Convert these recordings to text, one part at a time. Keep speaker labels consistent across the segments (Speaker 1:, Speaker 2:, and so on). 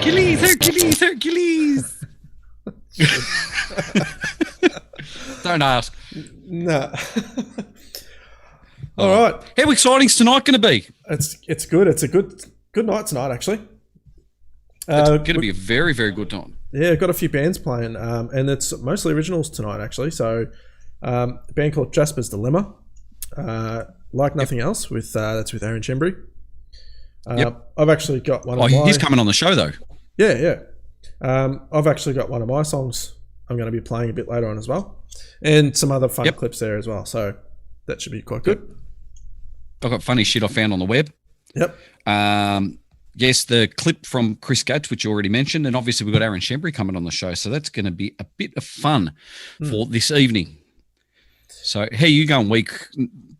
Speaker 1: Hercules, Hercules, Hercules. Don't ask.
Speaker 2: No. All right.
Speaker 1: How exciting's tonight going to be?
Speaker 2: It's good. It's a good night tonight, actually.
Speaker 1: It's going to be a very, very good time.
Speaker 2: Yeah, got a few bands playing, and it's mostly originals tonight, actually. So, a band called Jasper's Dilemma, Like Nothing Else, that's with Aaron Schembri. I've actually got one of my...
Speaker 1: he's coming on the show, though.
Speaker 2: Yeah. I've actually got one of my songs I'm going to be playing a bit later on as well, and some other fun clips there as well. So, that should be quite good.
Speaker 1: I've got funny shit I found on the web.
Speaker 2: Yep.
Speaker 1: Yes, the clip from Chris Gates, which you already mentioned, and obviously we've got Aaron Schembri coming on the show, so that's going to be a bit of fun for this evening. So how are you going week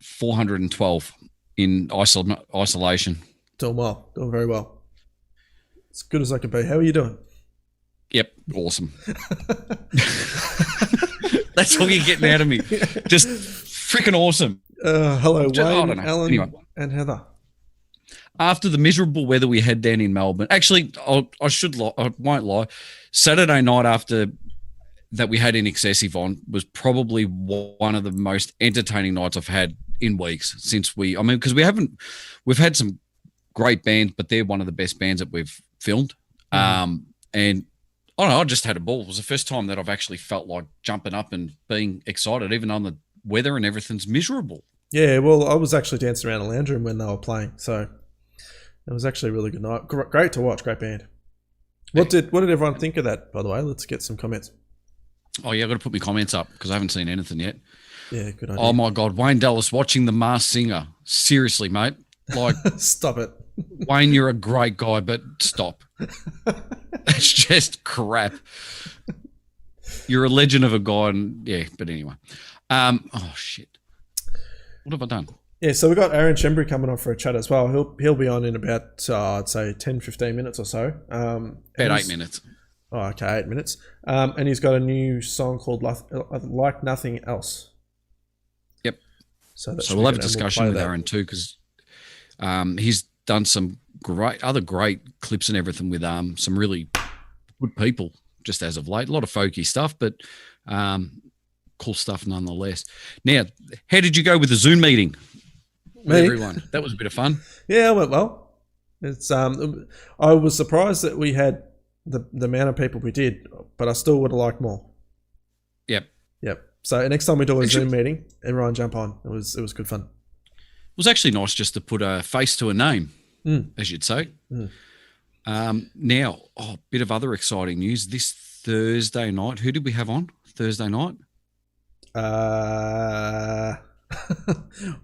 Speaker 1: 412 in isolation?
Speaker 2: Doing well. Doing very well. As good as I can be. How are you doing?
Speaker 1: Yep, awesome. That's all you're getting out of me. Just freaking awesme.
Speaker 2: Hello, Wayne, Alan, and Heather.
Speaker 1: After the miserable weather we had down in Melbourne, actually, I won't lie. Saturday night after that we had In Excessive on was probably one of the most entertaining nights I've had in weeks because we've had some great bands, but they're one of the best bands that we've filmed. And I don't know, I just had a ball. It was the first time that I've actually felt like jumping up and being excited, even on the weather and everything's miserable. Yeah,
Speaker 2: well, I was actually dancing around the lounge room when they were playing, so it was actually a really good night. Great to watch, great band. What did everyone think of that, by the way? Let's get some comments.
Speaker 1: Oh, yeah, I've got to put my comments up because I haven't seen anything yet.
Speaker 2: Yeah, good idea.
Speaker 1: Oh, my God, Wayne Dallas watching The Masked Singer. Seriously, mate. Like,
Speaker 2: stop it.
Speaker 1: Wayne, you're a great guy, but stop. It's just crap. You're a legend of a guy, and yeah, but anyway. Oh, shit. What have I done?
Speaker 2: Yeah, so we've got Aaron Schembri coming on for a chat as well. He'll be on in about, I'd say, 10, 15 minutes or so.
Speaker 1: About 8 minutes.
Speaker 2: Oh, okay, 8 minutes. And he's got a new song called Like Nothing Else.
Speaker 1: Yep.
Speaker 2: So
Speaker 1: we'll have a discussion with Aaron too, because he's done some great clips and everything with some really good people just as of late. A lot of folky stuff, but cool stuff nonetheless. Now, how did you go with the Zoom meeting?
Speaker 2: Me?
Speaker 1: Everyone. That was a bit of fun.
Speaker 2: Yeah, it went well. It's I was surprised that we had the amount of people we did, but I still would have liked more.
Speaker 1: Yep.
Speaker 2: So next time we do a Zoom meeting, everyone jump on. It was good fun.
Speaker 1: It was actually nice just to put a face to a name, as you'd say. Now, a bit of other exciting news. This Thursday night, who did we have on Thursday night?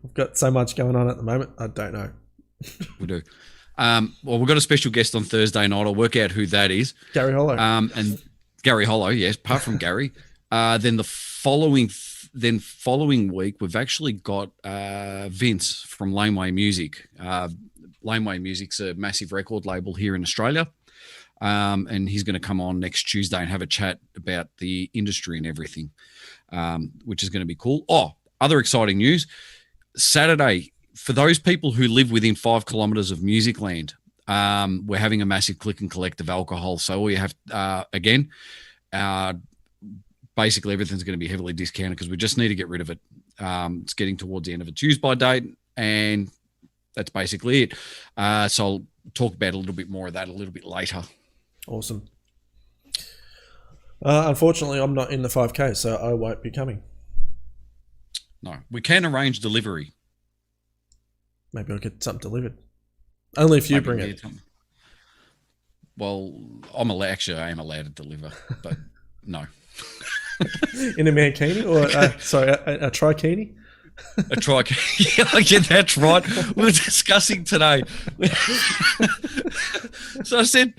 Speaker 2: We've got so much going on at the moment. I don't know.
Speaker 1: We do. Well, we've got a special guest on Thursday night. I'll work out who that is.
Speaker 2: Gary Hollow.
Speaker 1: And Gary Hollow, yes. Apart from Gary, then the following week, we've actually got Vince from Laneway Music. Laneway Music's a massive record label here in Australia, and he's going to come on next Tuesday and have a chat about the industry and everything, which is going to be cool. Oh, other exciting news. Saturday, for those people who live within 5 kilometres of Musicland, we're having a massive click and collect of alcohol. So all you have, basically everything's going to be heavily discounted because we just need to get rid of it. It's getting towards the end of its use by date, and that's basically it. So I'll talk about a little bit more of that a little bit later.
Speaker 2: Awesome. Unfortunately, I'm not in the 5K, so I won't be coming.
Speaker 1: No, we can arrange delivery.
Speaker 2: Maybe I'll get something delivered. Only if you bring it.
Speaker 1: Well, I am allowed to deliver, but no.
Speaker 2: In a mankini or a trikini?
Speaker 1: A trikini. Yeah, that's right. We were discussing today. So I said,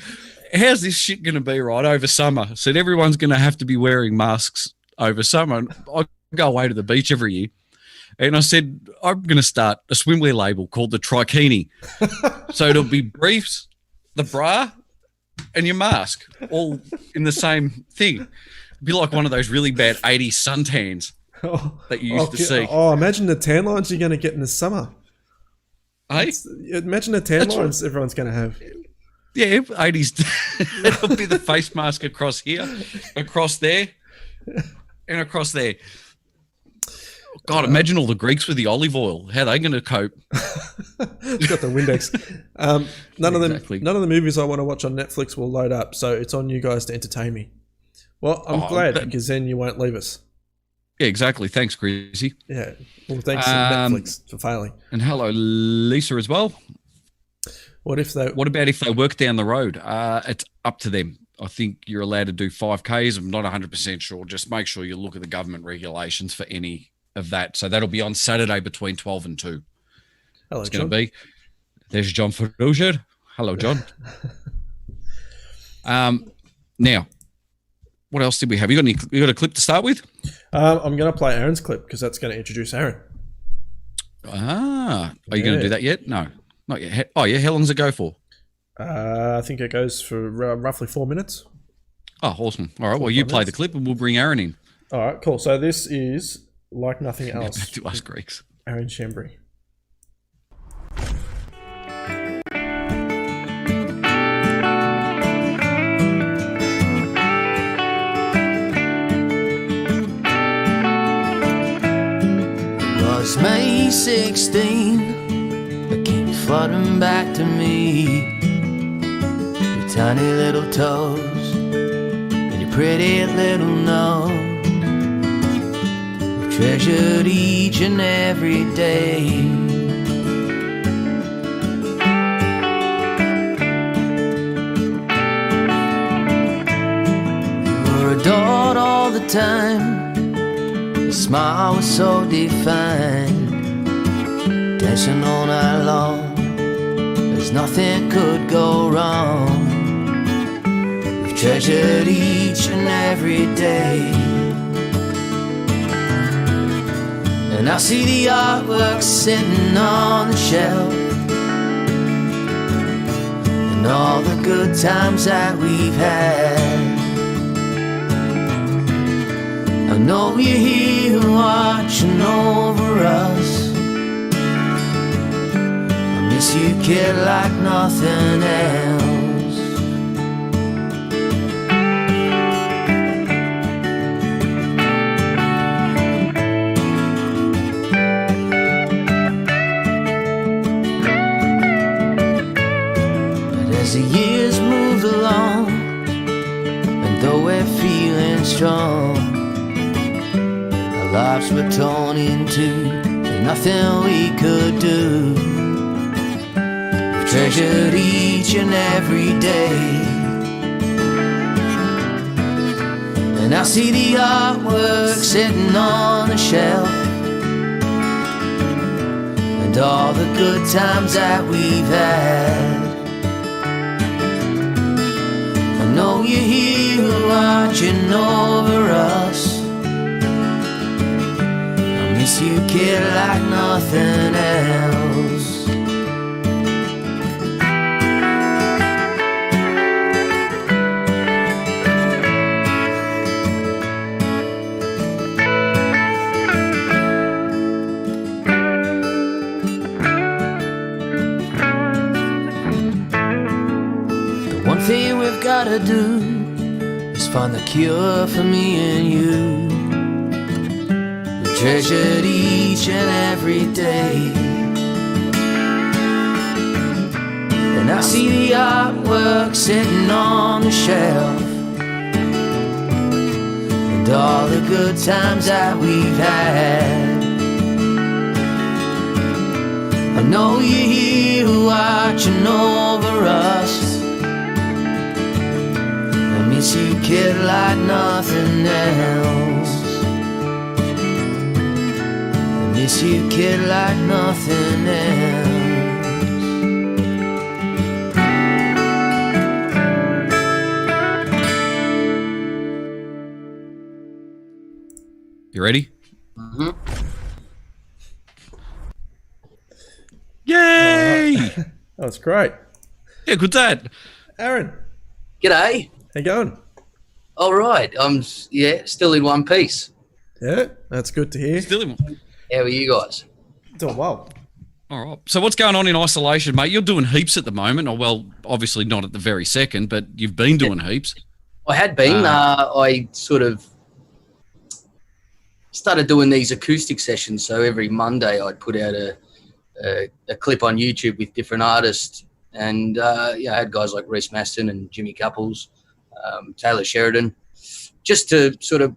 Speaker 1: how's this shit going to be right over summer? I said, everyone's going to have to be wearing masks over summer. And I go away to the beach every year. And I said, I'm going to start a swimwear label called the Trikini. So it'll be briefs, the bra, and your mask, all in the same thing. It'd be like one of those really bad 80s suntans that you used to see.
Speaker 2: Oh, imagine the tan lines you're going to get in the summer.
Speaker 1: Hey?
Speaker 2: Imagine the tan lines everyone's going to have.
Speaker 1: Yeah, 80s. It'll be the face mask across here, across there, and across there. God, imagine all the Greeks with the olive oil. How are they going to cope?
Speaker 2: It's got the Windex. None of the movies I want to watch on Netflix will load up, so it's on you guys to entertain me. Well, I'm glad because then you won't leave us.
Speaker 1: Yeah, exactly. Thanks, Chrissy.
Speaker 2: Yeah. Well, thanks to Netflix for failing.
Speaker 1: And hello, Lisa, as well.
Speaker 2: What
Speaker 1: about if they work down the road? It's up to them. I think you're allowed to do 5Ks. I'm not 100% sure. Just make sure you look at the government regulations for any of that. So that'll be on Saturday between 12 and 2.
Speaker 2: Hello,
Speaker 1: it's going to be. There's John Ferrugia. Hello, John. Now, what else did we have? You got a clip to start with?
Speaker 2: I'm going to play Aaron's clip because that's going to introduce Aaron.
Speaker 1: Are you going to do that yet? No, not yet. Oh, yeah. How long does it go for?
Speaker 2: I think it goes for roughly 4 minutes.
Speaker 1: Oh, awesome. All right. Well, you play the clip and we'll bring Aaron in.
Speaker 2: All right, cool. So this is Like Nothing Else.
Speaker 1: Back to us Greeks.
Speaker 2: Aaron Schembri.
Speaker 3: It was May 16, it came flooding back to me. Your tiny little toes and your pretty little nose. We've treasured each and every day. You were adored all the time. Your smile was so defined. Dancing all night long, there's nothing could go wrong. We've treasured each and every day. And I see the artwork sitting on the shelf, and all the good times that we've had. I know you're here watching over us. I miss you, kid, like nothing else. But as the years moved along, and though we're feeling strong, our lives were torn in two, there's nothing we could do. We've treasured each and every day. And I see the artwork sitting on the shelf, and all the good times that we've had. I know you're here watching over us. Miss you, kid, like nothing else. The one thing we've gotta do is find the cure for me and you. Treasured each and every day. And I see the artwork sitting on the shelf, and all the good times that we've had. I know you're here watching over us. I miss you, kid, like nothing else. Miss you, kid, like nothing else.
Speaker 1: You ready?
Speaker 3: Mm-hmm.
Speaker 1: Yay!
Speaker 2: That was great.
Speaker 1: Yeah, good dad.
Speaker 2: Aaron,
Speaker 3: G'day.
Speaker 2: how you going?
Speaker 3: All right. I'm still in one piece.
Speaker 2: Yeah, that's good to hear.
Speaker 1: Still in.
Speaker 3: How are you guys?
Speaker 2: Doing well.
Speaker 1: All right. So what's going on in isolation, mate? You're doing heaps at the moment. Or well, obviously not at the very second, but you've been doing heaps.
Speaker 4: I had been. I sort of started doing these acoustic sessions. So every Monday I'd put out a clip on YouTube with different artists. And I had guys like Reese Maston and Jimmy Couples, Taylor Sheridan, just to sort of,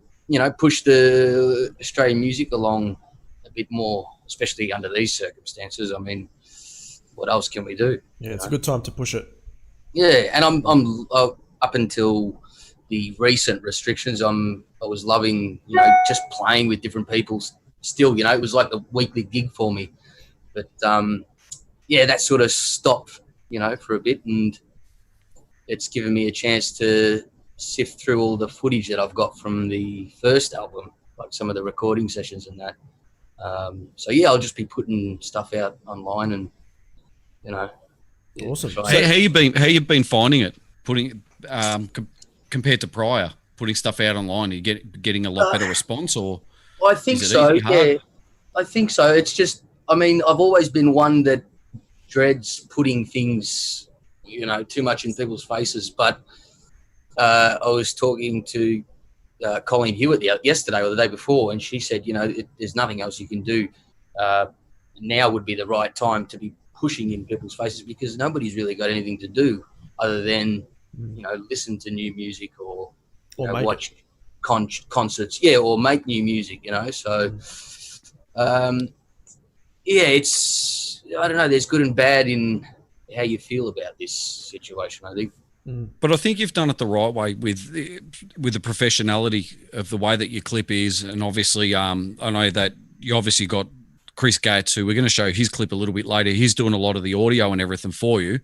Speaker 4: push the Australian music along a bit more, especially under these circumstances. I mean, what else can we do?
Speaker 2: Yeah, it's a good time to push it.
Speaker 4: Yeah, and I'm up until the recent restrictions, I was loving, just playing with different people. Still, it was like a weekly gig for me. But that sort of stopped, for a bit, and it's given me a chance to sift through all the footage that I've got from the first album, like some of the recording sessions and that. I'll just be putting stuff out online, and
Speaker 2: Awesome.
Speaker 1: How you been finding it? Putting compared to prior, putting stuff out online, are you getting a lot better response, or?
Speaker 4: I think so. Yeah, I think so. It's just, I've always been one that dreads putting things, too much in people's faces. But I was talking to Colleen Hewitt yesterday or the day before, and she said, there's nothing else you can do. Now would be the right time to be pushing in people's faces, because nobody's really got anything to do other than, listen to new music or watch concerts, or make new music, So, it's, I don't know, there's good and bad in how you feel about this situation, I think.
Speaker 1: But I think you've done it the right way with the professionality of the way that your clip is, and obviously, I know that you obviously got Chris Gates, who we're going to show his clip a little bit later. He's doing a lot of the audio and everything for you.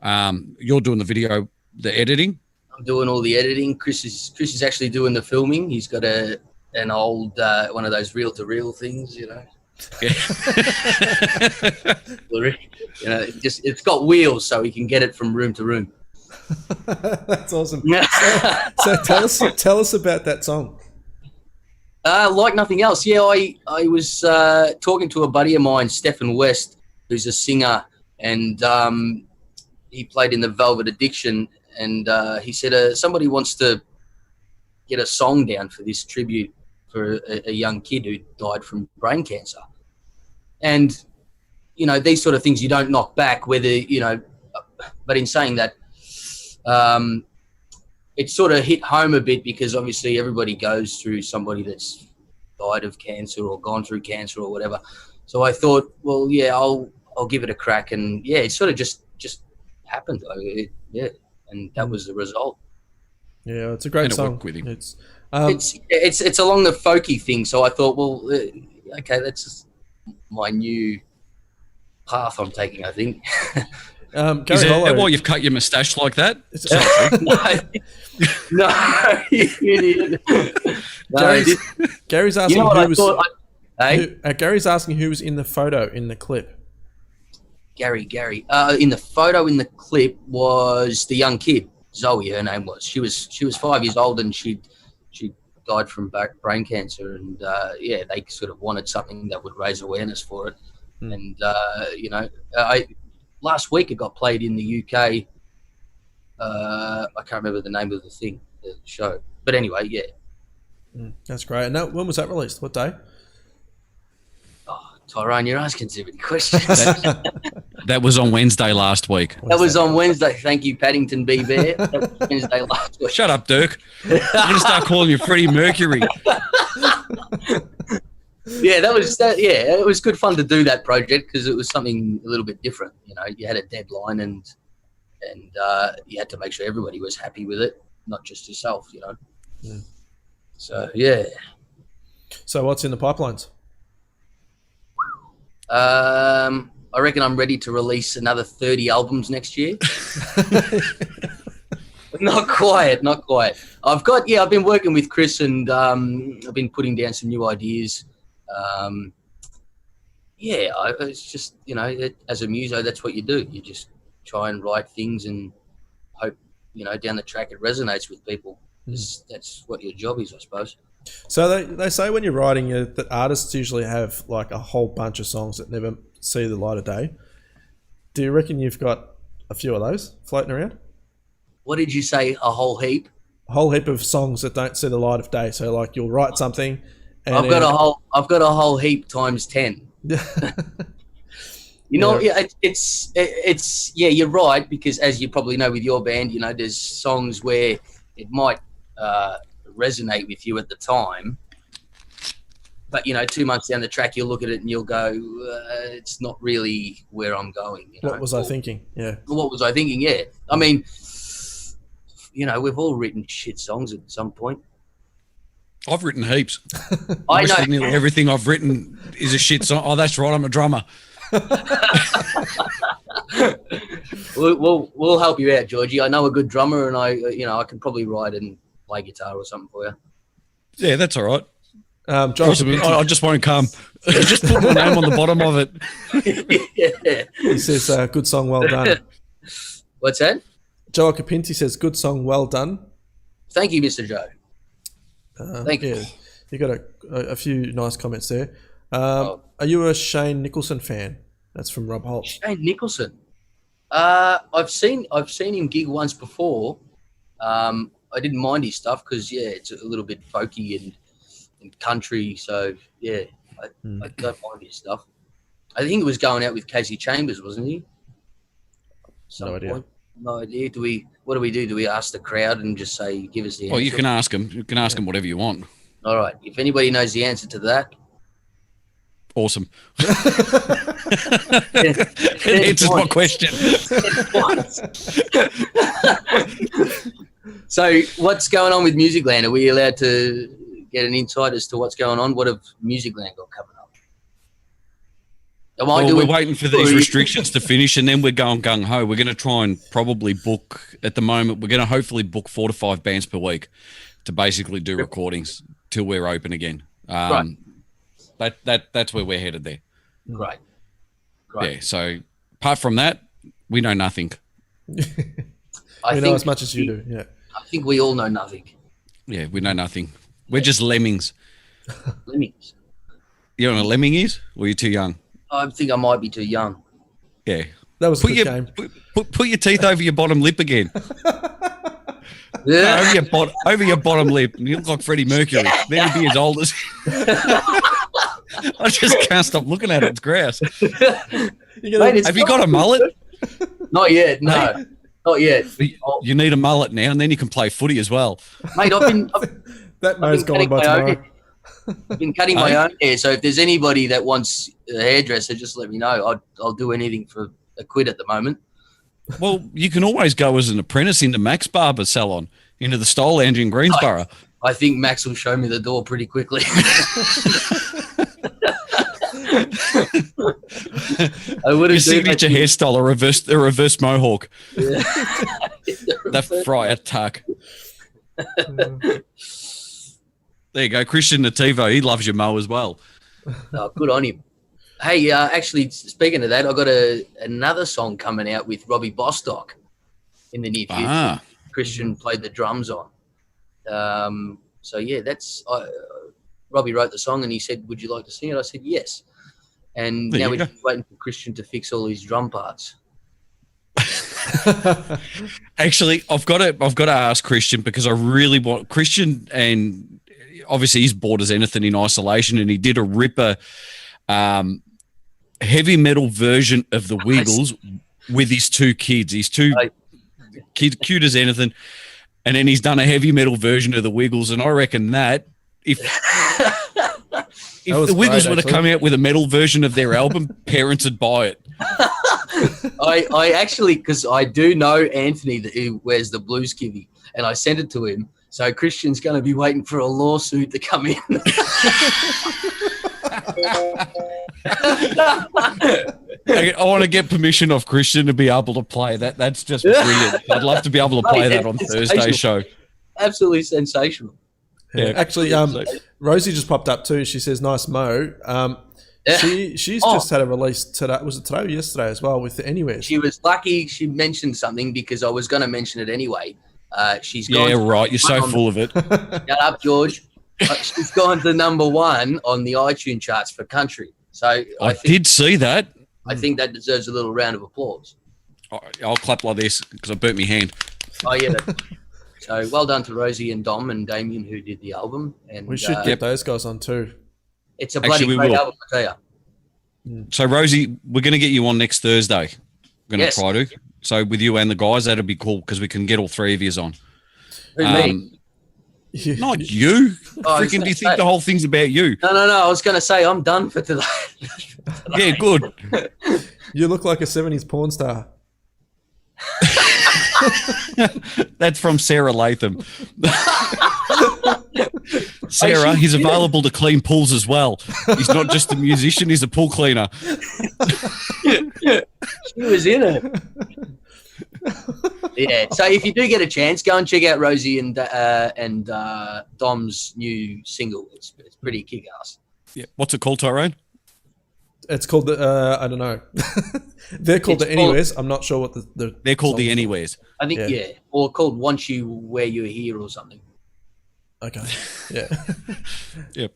Speaker 1: You're doing the video, the editing.
Speaker 4: I'm doing all the editing. Chris is actually doing the filming. He's got an old one of those reel-to-reel things, Yeah. It's got wheels, so he can get it from room to room.
Speaker 2: That's awesome. So tell us about that song.
Speaker 4: Like nothing else. Yeah, I was talking to a buddy of mine, Stephen West, who's a singer, and he played in the Velvet Addiction, and he said somebody wants to get a song down for this tribute for a young kid who died from brain cancer. And, these sort of things you don't knock back, whether, but in saying that, it sort of hit home a bit, because obviously everybody goes through somebody that's died of cancer or gone through cancer or whatever. So I thought, well, yeah, I'll give it a crack, and it sort of just happened. And that was the result.
Speaker 2: Yeah, it's a great song.
Speaker 1: With him.
Speaker 4: It's along the folky thing. So I thought, well, okay, that's just my new path I'm taking, I think.
Speaker 1: Is that why you've cut your moustache like that?
Speaker 4: No, you idiot.
Speaker 2: Gary's asking Gary's asking who was in the photo in the clip.
Speaker 4: Gary. In the photo in the clip was the young kid, Zoe. Her name was. She was 5 years old, and she died from brain cancer, and they sort of wanted something that would raise awareness for it. And last week it got played in the UK. I can't remember the name of the show, but anyway, yeah.
Speaker 2: That's great. And when was that released? What day?
Speaker 4: Oh, Tyrone, you're asking too many questions.
Speaker 1: That was on Wednesday last week.
Speaker 4: That was on Wednesday. Thank you, Paddington B. Bear. That was Wednesday last week.
Speaker 1: Shut up, Dirk. I'm going to start calling you Freddie Mercury.
Speaker 4: Yeah, it was good fun to do that project, because it was something a little bit different. You had a deadline, and you had to make sure everybody was happy with it, not just yourself.
Speaker 2: Yeah.
Speaker 4: So yeah.
Speaker 2: So what's in the pipelines?
Speaker 4: I reckon I'm ready to release another 30 albums next year. Not quite. I've been working with Chris, and I've been putting down some new ideas. It's just, as a muso, that's what you do. You just try and write things and hope, down the track it resonates with people. That's what your job is, I suppose.
Speaker 2: So they say when you're writing that artists usually have like a whole bunch of songs that never see the light of day. Do you reckon you've got a few of those floating around?
Speaker 4: What did you say? A whole heap?
Speaker 2: A whole heap of songs that don't see the light of day. So like you'll write something. And
Speaker 4: I've got a whole heap times 10. You know, yeah, it's you're right, because as you probably know with your band, you know, there's songs where it might resonate with you at the time, but you know, 2 months down the track, you'll look at it and you'll go, it's not really where I'm going. You know?
Speaker 2: What was I thinking? Yeah.
Speaker 4: What was I thinking? Yeah. I mean, you know, we've all written shit songs at some point.
Speaker 1: I've written heaps.
Speaker 4: I know.
Speaker 1: Nearly everything I've written is a shit song. Oh, that's right. I'm a drummer.
Speaker 4: We'll help you out, Georgie. I know a good drummer, and I can probably write and play guitar or something for you.
Speaker 1: Yeah, that's all right.
Speaker 2: Josh,
Speaker 1: I just won't come. Just put my name on the bottom of it.
Speaker 4: Yeah.
Speaker 2: he says, "Good song, well done."
Speaker 4: What's that?
Speaker 2: Joe Capinti says, "Good song, well done."
Speaker 4: Thank you, Mr. Joe. Thank you.
Speaker 2: You got a few nice comments there. Are you a Shane Nicholson fan? That's from Rob Holt.
Speaker 4: Shane Nicholson. I've seen him gig once before. I didn't mind his stuff because it's a little bit folky and country. So I don't mind his stuff. I think he was going out with Casey Chambers, wasn't he?
Speaker 2: No idea.
Speaker 4: No idea. What do we do? Do we ask the crowd and just say, give us the answer?
Speaker 1: Well, you can ask him. You can ask him whatever you want.
Speaker 4: All right. If anybody knows the answer to that.
Speaker 1: Awesome. It answers my question.
Speaker 4: So what's going on with Musicland? Are we allowed to get an insight as to what's going on? What have Musicland got coming up?
Speaker 1: We're waiting for these restrictions to finish, and then we're going gung-ho. We're going to try and probably book, at the moment, we're going to hopefully book 4 to 5 bands per week to basically do recordings till we're open again.
Speaker 4: Right.
Speaker 1: That's where we're headed there.
Speaker 4: Great.
Speaker 1: Yeah, so apart from that, we know nothing.
Speaker 2: We know as much as you do, yeah.
Speaker 4: I think we all know nothing.
Speaker 1: Yeah, we know nothing. We're just lemmings.
Speaker 4: Lemmings.
Speaker 2: You
Speaker 1: know what a lemming is? Or are you too young?
Speaker 4: I think I might be too young.
Speaker 1: Yeah.
Speaker 2: That was a good game.
Speaker 1: Put your teeth over your bottom lip again.
Speaker 4: Yeah.
Speaker 1: Over your bottom lip. You look like Freddie Mercury. Then he'd be as old as... I just can't stop looking at it. It's grass.
Speaker 4: Mate,
Speaker 1: have you got a mullet?
Speaker 4: Not yet, no. Hey? Not yet.
Speaker 1: You need a mullet now, and then you can play footy as well.
Speaker 4: Mate,
Speaker 2: that mo's gone by tomorrow.
Speaker 4: I've been cutting my own hair, so if there's anybody that wants a hairdresser, just let me know. I'll do anything for a quid at the moment.
Speaker 1: Well, you can always go as an apprentice into Max Barber Salon, into the Style Lounge in Greensboro.
Speaker 4: I think Max will show me the door pretty quickly.
Speaker 1: Your signature hairstyle, a reverse mohawk.
Speaker 4: Yeah.
Speaker 1: That friar tuck. There you go, Christian Nativo. He loves your mo as well.
Speaker 4: Oh, good on him. Hey, actually, speaking of that, I got another song coming out with Robbie Bostock in the near future. Christian played the drums on. So yeah, Robbie wrote the song and he said, "Would you like to sing it?" I said yes. And now we're just waiting for Christian to fix all his drum parts.
Speaker 1: Actually, I've got to ask Christian, because I really want Christian, and obviously he's bored as anything in isolation, and he did a ripper heavy metal version of the Wiggles with his 2 kids. His 2 kids, cute as anything. And then he's done a heavy metal version of the Wiggles, and I reckon that if the Wiggles would have come out with a metal version of their album, parents would buy it.
Speaker 4: I actually, because I do know Anthony who wears the blues kivvy, and I sent it to him. So Christian's going to be waiting for a lawsuit to come in.
Speaker 1: I want to get permission off Christian to be able to play that. That's just brilliant. I'd love to be able to play that on Thursday's show.
Speaker 4: Absolutely sensational.
Speaker 2: Yeah. Actually, Rosie just popped up too. She says, "Nice Mo." She's just had a release today. Was it today or yesterday as well with the Anywhere?
Speaker 4: She was lucky she mentioned something, because I was going to mention it anyway. She's gone.
Speaker 1: Yeah, right. You're so full of it.
Speaker 4: Shut up, George. She's gone to #1 on the iTunes charts for country. So
Speaker 1: I did see that.
Speaker 4: I think that deserves a little round of applause.
Speaker 1: I'll clap like this because I burnt my hand.
Speaker 4: Oh yeah. So well done to Rosie and Dom and Damien who did the album. And
Speaker 2: We should get those guys on too.
Speaker 4: It's a bloody great album, I tell you.
Speaker 1: So Rosie, we're going to get you on next Thursday. We're going to
Speaker 4: Yes.
Speaker 1: try to. So with you and the guys, that'd be cool because we can get all three of yous on.
Speaker 4: Who, me?
Speaker 1: Not you.
Speaker 4: Oh, I was
Speaker 1: Freaking,
Speaker 4: gonna
Speaker 1: do you think
Speaker 4: say.
Speaker 1: the whole thing's about you?
Speaker 4: No. I was going to say I'm done for today.
Speaker 1: Yeah, good.
Speaker 2: You look like a 70s porn star.
Speaker 1: That's from Sarah Latham. Sarah, he's available to clean pools as well. He's not just a musician, he's a pool cleaner.
Speaker 4: She was in it. Yeah. So if you do get a chance, go and check out Rosie and Dom's new single. It's pretty kick-ass.
Speaker 1: Yeah. What's it called, Tyrone?
Speaker 2: It's called the, I don't know. They're called
Speaker 4: It's
Speaker 2: the Anyways. I'm not sure what the
Speaker 1: They're called
Speaker 2: song
Speaker 1: the
Speaker 2: is.
Speaker 1: Anywheres.
Speaker 4: I think, yeah. Or called Once You Where You're Here or something.
Speaker 2: Okay. Yeah.
Speaker 1: Yep.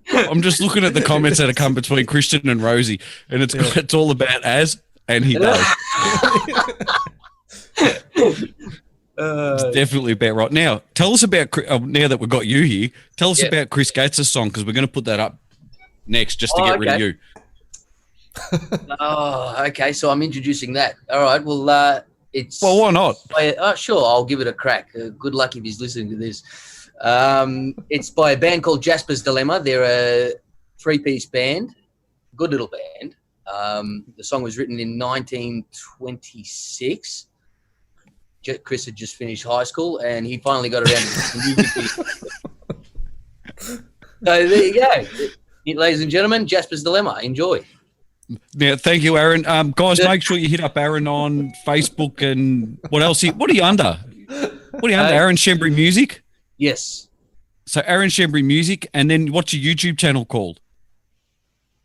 Speaker 1: I'm just looking at the comments that have come between Christian and Rosie, and it's all about Az, and he does. It's definitely about right. Now, tell us about, now that we've got you here, tell us about Chris Gates' song, because we're going to put that up next just to get rid of you.
Speaker 4: Oh, okay. So I'm introducing that. All right. Well, it's...
Speaker 1: Well, why not?
Speaker 4: Sure, I'll give it a crack. Good luck if he's listening to this. It's by a band called Jasper's Dilemma. They're a three-piece band, good little band. The song was written in 1926. Chris had just finished high school, and he finally got around to the music video. So there you go. Ladies and gentlemen, Jasper's Dilemma. Enjoy.
Speaker 1: Yeah, thank you, Aaron. Guys, make sure you hit up Aaron on Facebook and what else? What are you under? What are you under? Aaron Schembri Music?
Speaker 4: Yes.
Speaker 1: So Aaron Schembri Music, and then what's your YouTube channel called?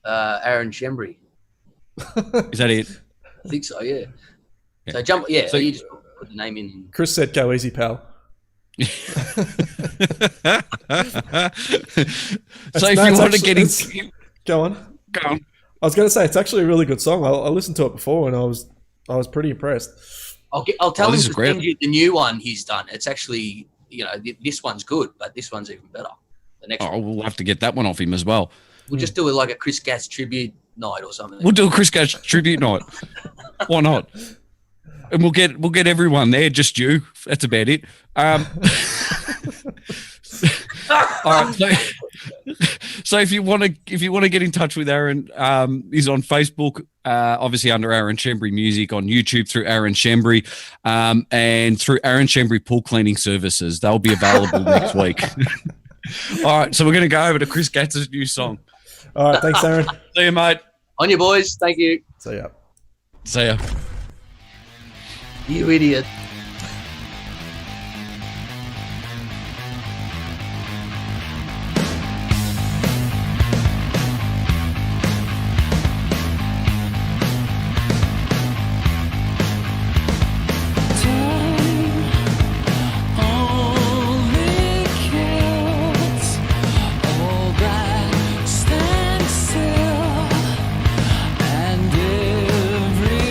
Speaker 4: Aaron Schembri.
Speaker 1: Is that it?
Speaker 4: I think so, yeah. So jump, yeah,
Speaker 1: So-
Speaker 4: so you just put the name in.
Speaker 2: Chris said, "Go easy, pal."
Speaker 1: So if you want to get in,
Speaker 2: Go on.
Speaker 1: go on.
Speaker 2: I was going to say it's actually a really good song. I listened to it before and I was pretty impressed.
Speaker 4: I'll tell him
Speaker 1: this
Speaker 4: to
Speaker 1: is great.
Speaker 4: send you the new one he's done. It's actually, this one's good, but this one's even better. The next
Speaker 1: Oh,
Speaker 4: one.
Speaker 1: we'll have to get that one off him as well.
Speaker 4: We'll just do it like a Chris Gass tribute night or something.
Speaker 1: We'll do a Chris Gash tribute night. Why not? And we'll get everyone there, just you. That's about it. All right. So if you want to get in touch with Aaron, he's on Facebook, obviously under Aaron Schembri Music, on YouTube through Aaron Schembri, and through Aaron Schembri Pool Cleaning Services. They'll be available next week. All right, so we're going to go over to Chris Gatz's new song.
Speaker 2: All right, thanks, Aaron.
Speaker 1: See you, mate.
Speaker 4: On you, boys. Thank you.
Speaker 2: See ya.
Speaker 1: See ya.
Speaker 4: You idiot.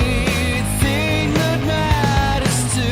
Speaker 3: Everything that matters to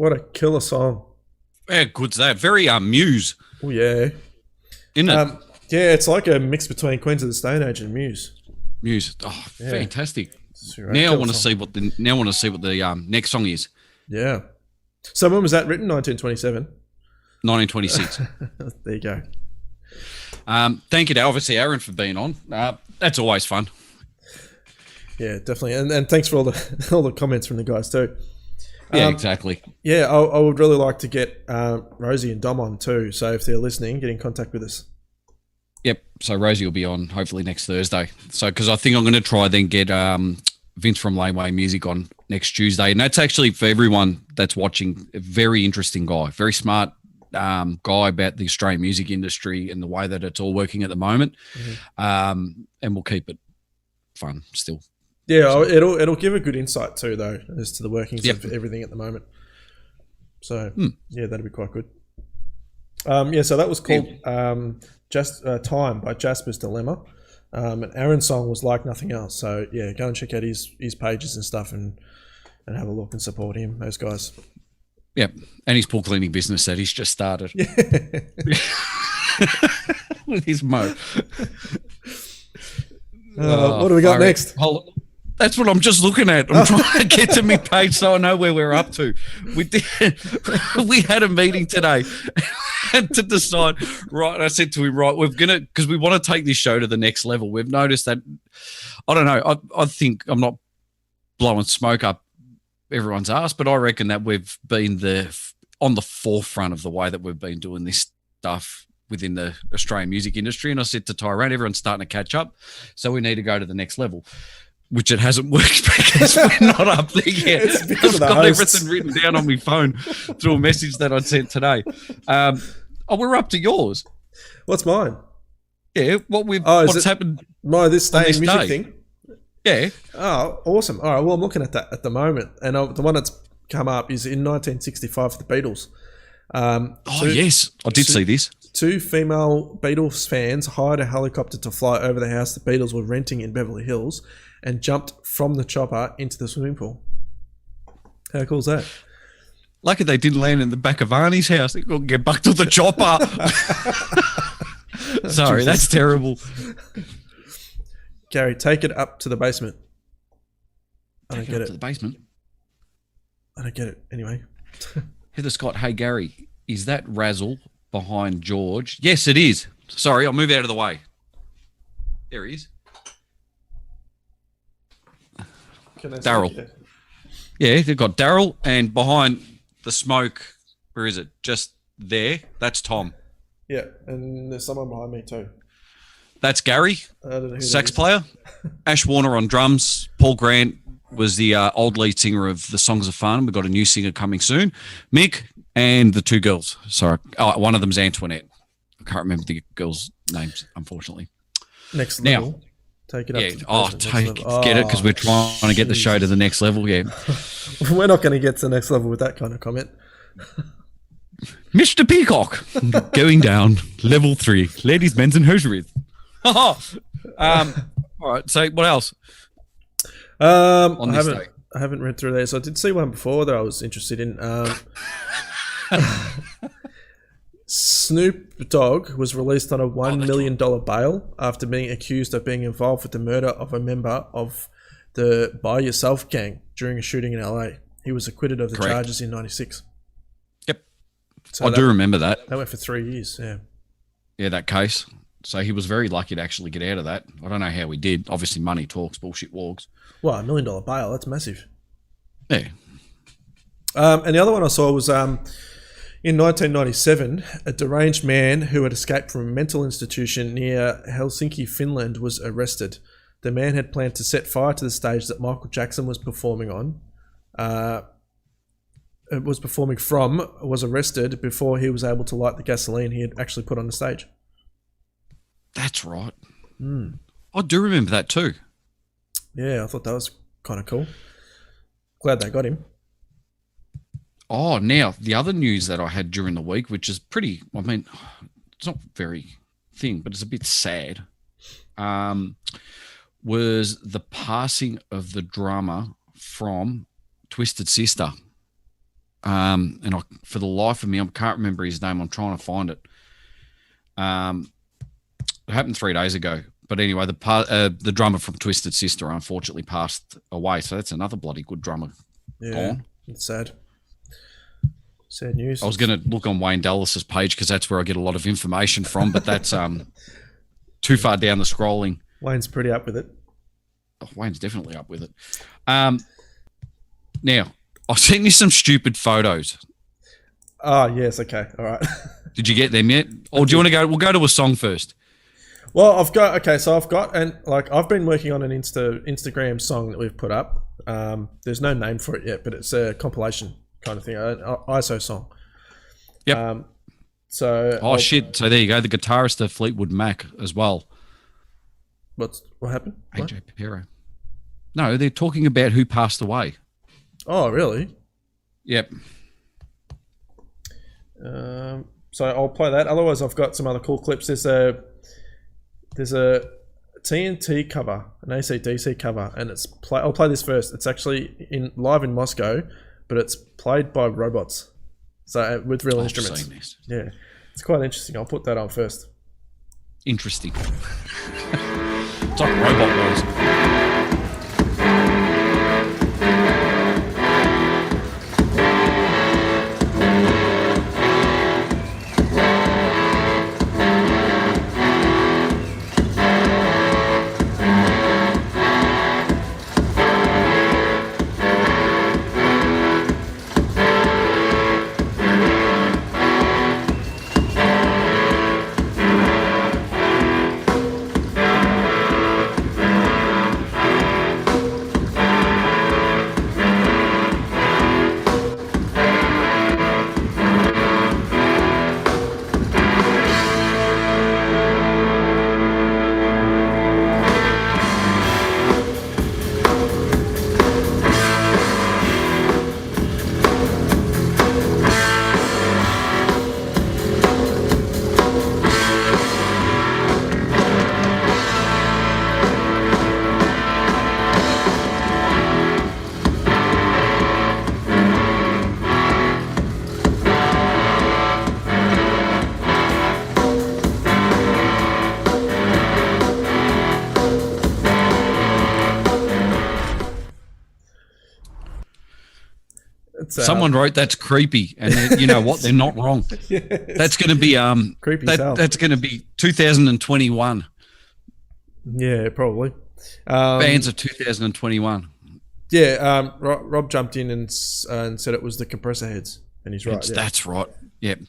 Speaker 2: What a killer song.
Speaker 1: Yeah, good's that. Very Muse,
Speaker 2: Oh, yeah.
Speaker 1: isn't it?
Speaker 2: Yeah, it's like a mix between Queens of the Stone Age and Muse.
Speaker 1: Muse. Oh, fantastic.
Speaker 2: It's a great
Speaker 1: Now I
Speaker 2: killer
Speaker 1: want to
Speaker 2: song.
Speaker 1: see what the next song is.
Speaker 2: Yeah. So when was that written? 1927.
Speaker 1: 1926.
Speaker 2: There you go.
Speaker 1: Thank you to obviously Aaron for being on. That's always fun.
Speaker 2: Yeah, definitely. And thanks for all the comments from the guys too.
Speaker 1: Yeah, exactly.
Speaker 2: Yeah, I would really like to get Rosie and Dom on too. So if they're listening, get in contact with us.
Speaker 1: Yep. So Rosie will be on hopefully next Thursday. So because I think I'm going to try then get Vince from Laneway Music on next Tuesday, and that's actually for everyone that's watching. A very interesting guy, very smart guy about the Australian music industry and the way that it's all working at the moment. And we'll keep it fun still.
Speaker 2: Yeah, it'll give a good insight too, though, as to the workings of everything at the moment. So yeah, that'd be quite good. So that was called Time by Jasper's Dilemma. And Aaron's song was Like Nothing Else. So yeah, go and check out his pages and stuff and have a look and support him, those guys.
Speaker 1: Yep. And his pool cleaning business that he's just started. With his mo.
Speaker 2: What do we got next?
Speaker 1: That's what I'm just looking at. I'm trying to get to my page so I know where we're up to. We had a meeting today to decide, right, I said to him, right, because we want to take this show to the next level. We've noticed that, I don't know, I think I'm not blowing smoke up everyone's ass, but I reckon that we've been on the forefront of the way that we've been doing this stuff within the Australian music industry. And I said to Tyrone, everyone's starting to catch up, so we need to go to the next level. Which it hasn't worked because we're not up there yet.
Speaker 2: It's because of the
Speaker 1: I've got
Speaker 2: hosts.
Speaker 1: everything written down on my phone through a message that I sent today. We're up to yours.
Speaker 2: What's mine?
Speaker 1: Yeah, what's happened?
Speaker 2: This Stay in Music
Speaker 1: day?
Speaker 2: thing?
Speaker 1: Yeah.
Speaker 2: Oh, awesome. All right, well, I'm looking at that at the moment. And the one that's come up is in 1965 for the Beatles.
Speaker 1: Yes, I did see this.
Speaker 2: 2 female Beatles fans hired a helicopter to fly over the house the Beatles were renting in Beverly Hills and jumped from the chopper into the swimming pool. How cool is that?
Speaker 1: Lucky they didn't land in the back of Arnie's house. They couldn't get back to the chopper. Sorry, that's terrible.
Speaker 2: Gary, take it up to the basement. I don't get it.
Speaker 1: To the basement.
Speaker 2: I don't get it. Anyway.
Speaker 1: Heather Scott, hey Gary, is that Razzle behind George? Yes, it is. Sorry, I'll move out of the way. There he is. Daryl. Yeah, they've got Daryl, and behind the smoke, where is it? Just there. That's Tom.
Speaker 2: Yeah, and there's someone behind me too.
Speaker 1: That's Gary,
Speaker 2: I don't know who
Speaker 1: sax
Speaker 2: that is.
Speaker 1: player. Ash Warner on drums. Paul Grant was the old lead singer of the Songs of Fun. We've got a new singer coming soon. Mick and the 2 girls. Sorry, one of them's Antoinette. I can't remember the girls' names, unfortunately.
Speaker 2: Next
Speaker 1: Now,
Speaker 2: level. Take it up to the basement. Next level.
Speaker 1: Get it, because we're trying to get the show to the next level. Yeah,
Speaker 2: We're not going to get to the next level with that kind of comment.
Speaker 1: Mr. Peacock going down level 3, ladies, men's, and hosiery. All right. So what else?
Speaker 2: I haven't read through these. I did see one before that I was interested in. Snoop Dogg was released on a $1 million bail after being accused of being involved with the murder of a member of the By Yourself gang during a shooting in LA. He was acquitted of the charges in '96.
Speaker 1: Yep.
Speaker 2: So
Speaker 1: I do remember that.
Speaker 2: That went for 3 years, yeah.
Speaker 1: Yeah, that case. So he was very lucky to actually get out of that. I don't know how he did. Obviously, money talks, bullshit walks.
Speaker 2: Well, $1 million bail, that's massive.
Speaker 1: Yeah.
Speaker 2: And the other one I saw was in 1997, a deranged man who had escaped from a mental institution near Helsinki, Finland, was arrested. The man had planned to set fire to the stage that Michael Jackson was performing on. Was arrested before he was able to light the gasoline he had actually put on the stage.
Speaker 1: That's right. I do remember that too.
Speaker 2: Yeah, I thought that was kind of cool. Glad they got him.
Speaker 1: Oh, now, the other news that I had during the week, which is pretty, I mean, it's not very thing, but it's a bit sad, was the passing of the drummer from Twisted Sister. and for the life of me, I can't remember his name. I'm trying to find it. It happened 3 days ago. But anyway, the drummer from Twisted Sister unfortunately passed away. So that's another bloody good drummer gone.
Speaker 2: It's sad. Sad news.
Speaker 1: I was going to look on Wayne Dallas's page because that's where I get a lot of information from, but that's too far down the scrolling.
Speaker 2: Wayne's pretty up with it.
Speaker 1: Oh, Wayne's definitely up with it. Now, I've sent you some stupid photos.
Speaker 2: Oh, yes. Okay. All right.
Speaker 1: Did you get them yet? Or do you want to go? We'll go to a song first.
Speaker 2: Well, I've got and like I've been working on an Instagram song that we've put up. There's no name for it yet, but it's a compilation kind of thing, an ISO song.
Speaker 1: Yep.
Speaker 2: So
Speaker 1: shit! So there you go. The guitarist of Fleetwood Mac as well.
Speaker 2: What happened?
Speaker 1: AJ Papero. No, they're talking about who passed away.
Speaker 2: Oh, really?
Speaker 1: Yep.
Speaker 2: So I'll play that. Otherwise, I've got some other cool clips. There's a TNT cover, an AC/DC cover, and I'll play this first. It's actually live in Moscow, but it's played by robots, so with real instruments.
Speaker 1: Seen this.
Speaker 2: Yeah, it's quite interesting. I'll put that on first.
Speaker 1: Interesting. It's like robot noise. Someone wrote that's creepy, and you know what? They're not wrong.
Speaker 2: Yes.
Speaker 1: That's going to be
Speaker 2: Creepy as hell.
Speaker 1: That's going to be 2021.
Speaker 2: Yeah, probably.
Speaker 1: Bands of 2021.
Speaker 2: Yeah, Rob jumped in and said it was the compressor heads, and he's right. Yeah.
Speaker 1: That's right. Yep.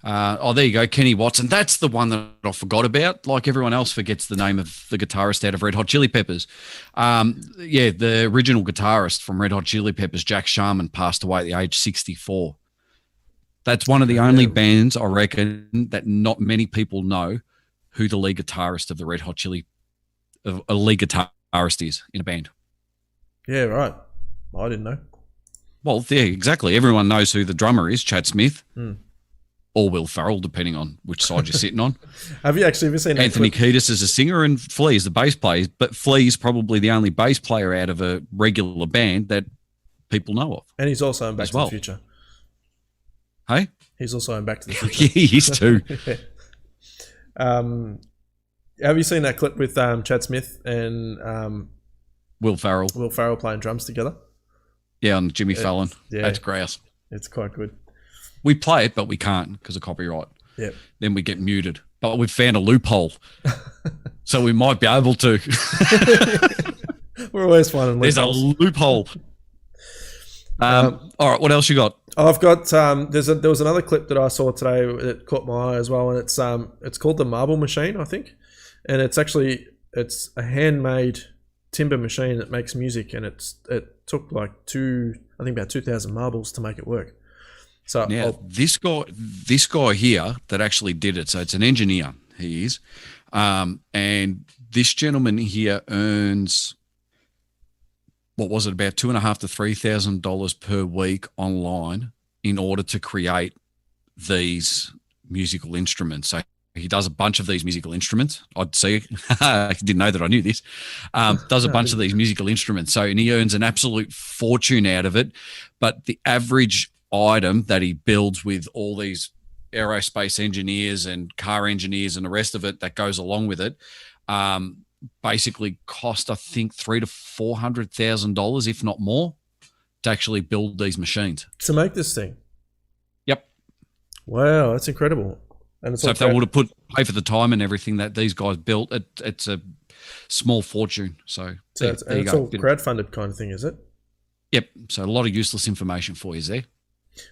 Speaker 1: There you go, Kenny Watson. That's the one that I forgot about. Like everyone else forgets the name of the guitarist out of Red Hot Chili Peppers. The original guitarist from Red Hot Chili Peppers, Jack Sharman, passed away at the age 64. That's one of the only bands, I reckon, that not many people know who the lead guitarist of the Red Hot Chili, a lead guitarist is in a band.
Speaker 2: Yeah, right. I didn't know.
Speaker 1: Well, yeah, exactly. Everyone knows who the drummer is, Chad Smith.
Speaker 2: Hmm.
Speaker 1: Or Will Ferrell, depending on which side you're sitting on.
Speaker 2: Have you actually ever seen
Speaker 1: Anthony Kiedis is a singer and Flea's the bass player, but Flea's probably the only bass player out of a regular band that people know of.
Speaker 2: And he's also in Back to the Future.
Speaker 1: Hey?
Speaker 2: He's also in Back to the Future.
Speaker 1: He is too.
Speaker 2: Have you seen that clip with Chad Smith and
Speaker 1: Will Ferrell?
Speaker 2: Will Ferrell playing drums together?
Speaker 1: Yeah, on Jimmy Fallon.
Speaker 2: Yeah.
Speaker 1: That's grouse.
Speaker 2: It's quite good.
Speaker 1: We play it, but we can't because of copyright.
Speaker 2: Yeah.
Speaker 1: Then we get muted. But we've found a loophole. So we might be able to.
Speaker 2: We're always finding loopholes.
Speaker 1: There's a loophole. All right, what else you got?
Speaker 2: I've got there was another clip that I saw today that caught my eye as well, and it's called the Marble Machine, I think. And it's a handmade timber machine that makes music, and it took like about 2,000 marbles to make it work. So
Speaker 1: now this guy here that actually did it, so it's an engineer, he is, and this gentleman here earns, what was it, about $2,500 to $3,000 per week online in order to create these musical instruments. So he does a bunch of these musical instruments. I'd see, I didn't know that I knew this. Does a bunch of these musical instruments. So, and he earns an absolute fortune out of it. But the average item that he builds with all these aerospace engineers and car engineers and the rest of it that goes along with it, basically cost, I think, $300,000 to $400,000, if not more, to actually build these machines.
Speaker 2: To make this thing?
Speaker 1: Yep.
Speaker 2: Wow, that's incredible. And it's
Speaker 1: so if they would have pay for the time and everything that these guys built, it's a small fortune. So
Speaker 2: it's all crowdfunded kind of thing, is it?
Speaker 1: Yep. So a lot of useless information for you there.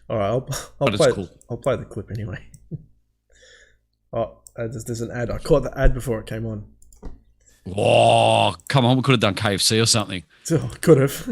Speaker 2: All right, I'll play the clip anyway. There's an ad. I caught the ad before it came on.
Speaker 1: Oh, come on. We could have done KFC or something.
Speaker 2: Oh, could have.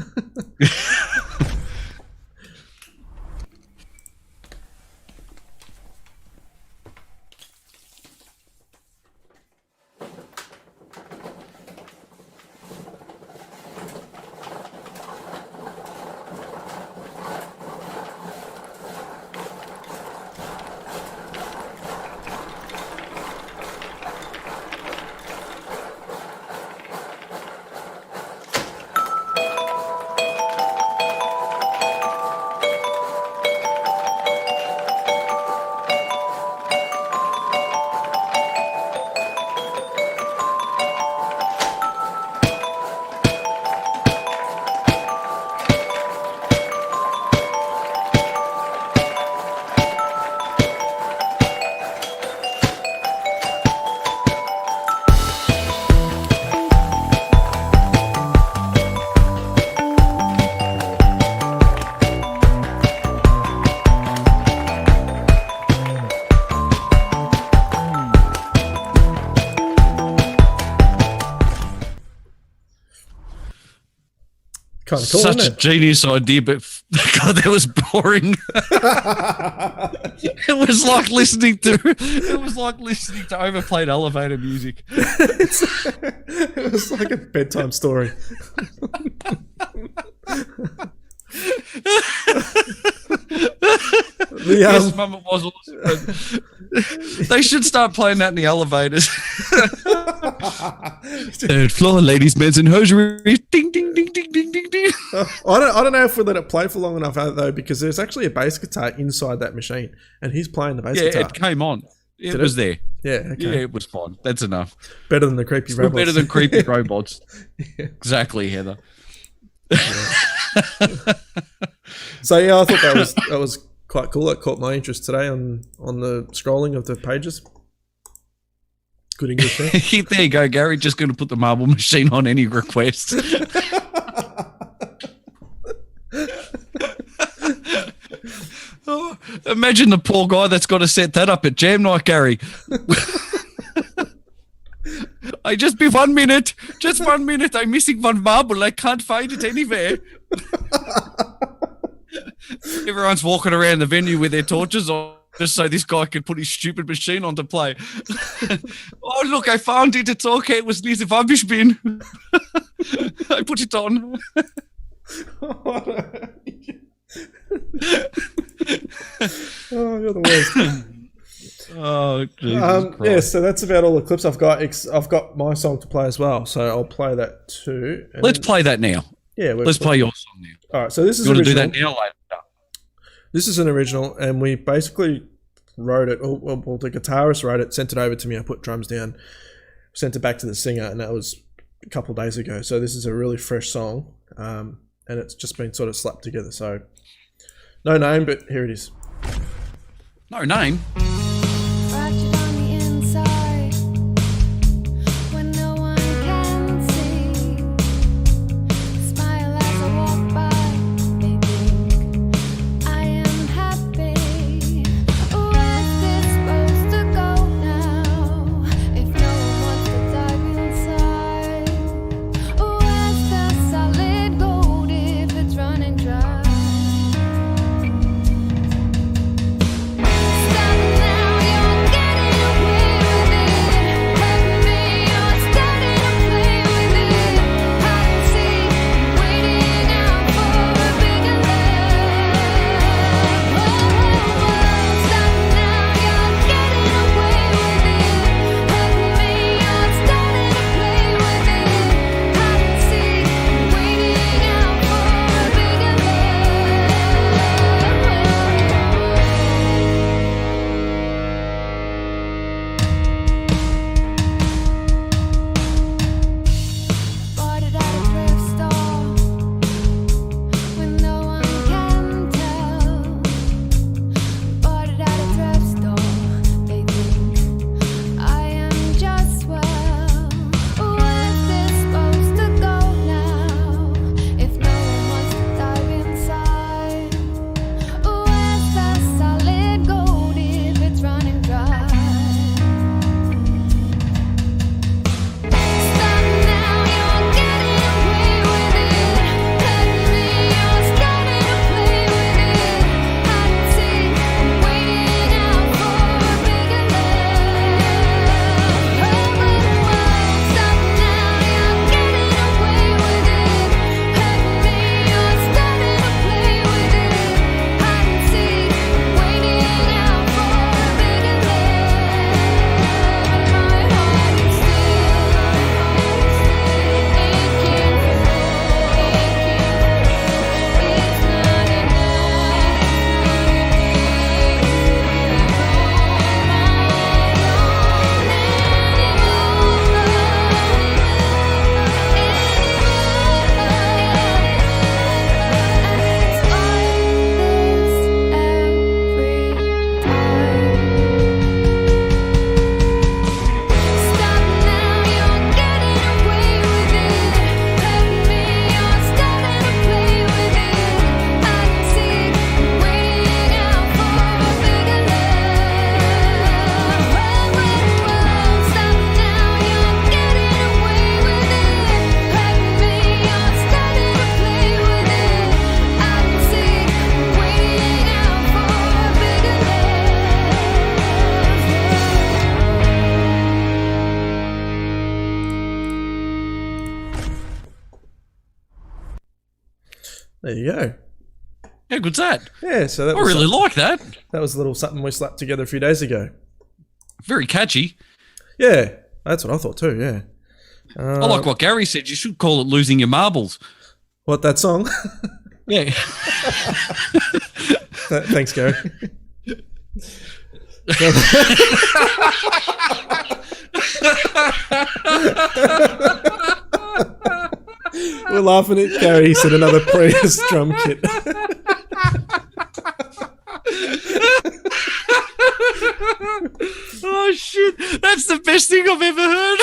Speaker 2: Kind of cool,
Speaker 1: such a genius idea, but God, that was boring. It was like listening to overplayed elevator music.
Speaker 2: It was like a bedtime story.
Speaker 1: Yes, Mum, it was awesome. They should start playing that in the elevators. Third floor, ladies, men's, and hosiery. Ding, ding, ding, ding, ding, ding, ding.
Speaker 2: I don't know if we let it play for long enough though, because there's actually a bass guitar inside that machine, and he's playing the bass guitar.
Speaker 1: Yeah, it came on. It was there.
Speaker 2: Yeah, okay.
Speaker 1: Yeah, it was fine. That's enough.
Speaker 2: Better than the creepy robots.
Speaker 1: Better than creepy robots. Yeah. Exactly, Heather.
Speaker 2: Yeah. So yeah, I thought that was quite cool. That caught my interest today on the scrolling of the pages. Good English there.
Speaker 1: There you go, Gary. Just going to put the marble machine on any request. Oh, imagine the poor guy that's got to set that up at jam night, Gary. I just be 1 minute. Just 1 minute. I'm missing one marble. I can't find it anywhere. Everyone's walking around the venue with their torches on just so this guy can put his stupid machine on to play. Oh, look, I found it. It's okay. It was Lisa rubbish bin. I put it on.
Speaker 2: Oh, you're the worst.
Speaker 1: Oh, Jesus Christ.
Speaker 2: Yeah, so that's about all the clips I've got. I've got my song to play as well, so I'll play that too.
Speaker 1: Let's play that now.
Speaker 2: Yeah,
Speaker 1: let's play your song now.
Speaker 2: All right, so this is
Speaker 1: you want
Speaker 2: original.
Speaker 1: to do that now later?
Speaker 2: This is an original, and we basically wrote it. Well, the guitarist wrote it, sent it over to me. I put drums down, sent it back to the singer, and that was a couple of days ago. So this is a really fresh song, and it's just been sort of slapped together. So no name, but here it is.
Speaker 1: No name?
Speaker 5: Fractured on the inside when no one can see. Smile as I walk by, they think I am happy. Where's this supposed to go now if no one wants to dive inside? Where's the solid gold if it's running dry? Standing
Speaker 2: There you go.
Speaker 1: How good's that?
Speaker 2: Yeah, so that
Speaker 1: I
Speaker 2: was
Speaker 1: really like that.
Speaker 2: that was a little something we slapped together a few days ago.
Speaker 1: Very catchy.
Speaker 2: Yeah, that's what I thought too. Yeah.
Speaker 1: I like what Gary said. You should call it Losing Your Marbles.
Speaker 2: What, that song?
Speaker 1: Yeah.
Speaker 2: Thanks, Gary. We're laughing at Gary. He said another Prius drum kit.
Speaker 1: Oh shit! That's the best thing I've ever heard.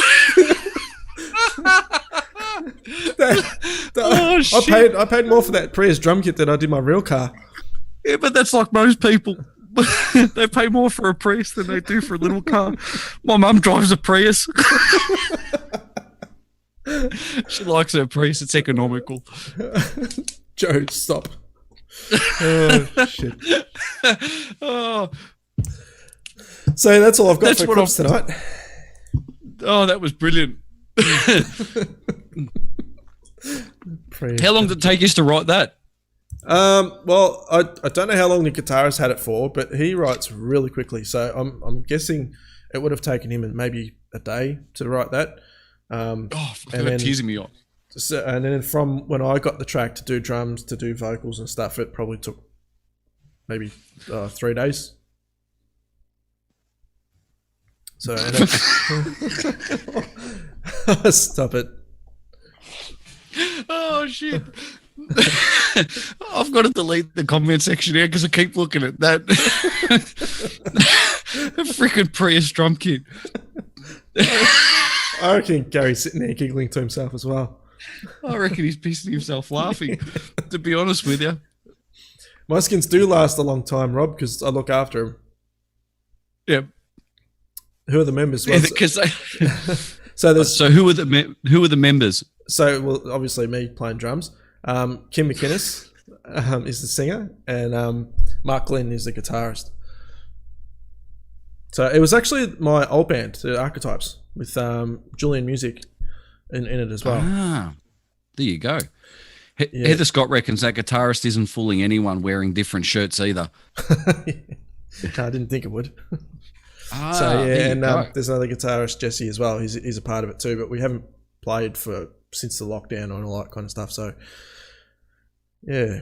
Speaker 1: Oh, shit.
Speaker 2: I paid more for that Prius drum kit than I did my real car.
Speaker 1: Yeah, but that's like most people. They pay more for a Prius than they do for a little car. My mum drives a Prius. She likes her Prius. It's economical.
Speaker 2: Joe, stop. Oh, shit.
Speaker 1: Oh,
Speaker 2: So that's all I've got
Speaker 1: That's
Speaker 2: for
Speaker 1: what
Speaker 2: clips tonight.
Speaker 1: oh, that was brilliant.
Speaker 2: Prius.
Speaker 1: How long did it take us to write that?
Speaker 2: Well, I don't know how long the guitarist had it for, but he writes really quickly. So I'm guessing it would have taken him maybe a day to write that.
Speaker 1: Oh,
Speaker 2: And
Speaker 1: it's
Speaker 2: then-
Speaker 1: teasing me off.
Speaker 2: So, and then from when I got the track to do drums, to do vocals and stuff, it probably took maybe 3 days. So and stop it.
Speaker 1: Oh shit! I've got to delete the comment section here because I keep looking at that. The freaking Prius drum kit.
Speaker 2: I reckon Gary's sitting there giggling to himself as well.
Speaker 1: I reckon he's pissing himself laughing. To be honest with you.
Speaker 2: My skins do last a long time, Rob, because I look after them.
Speaker 1: Yeah.
Speaker 2: Who are the members? Well, so there's
Speaker 1: So who are the members?
Speaker 2: well, obviously me playing drums. Kim McInnes is the singer, and Mark Glenn is the guitarist. So it was actually my old band, the Archetypes, with Julian Music in it as well.
Speaker 1: Ah, there you go.
Speaker 2: Yeah.
Speaker 1: Heather Scott reckons that guitarist isn't fooling anyone wearing different shirts either.
Speaker 2: I didn't think it would.
Speaker 1: Ah,
Speaker 2: So yeah,
Speaker 1: there you
Speaker 2: and
Speaker 1: go.
Speaker 2: there's another guitarist, Jesse, as well. He's a part of it too, but we haven't played since the lockdown and all that kind of stuff. So yeah,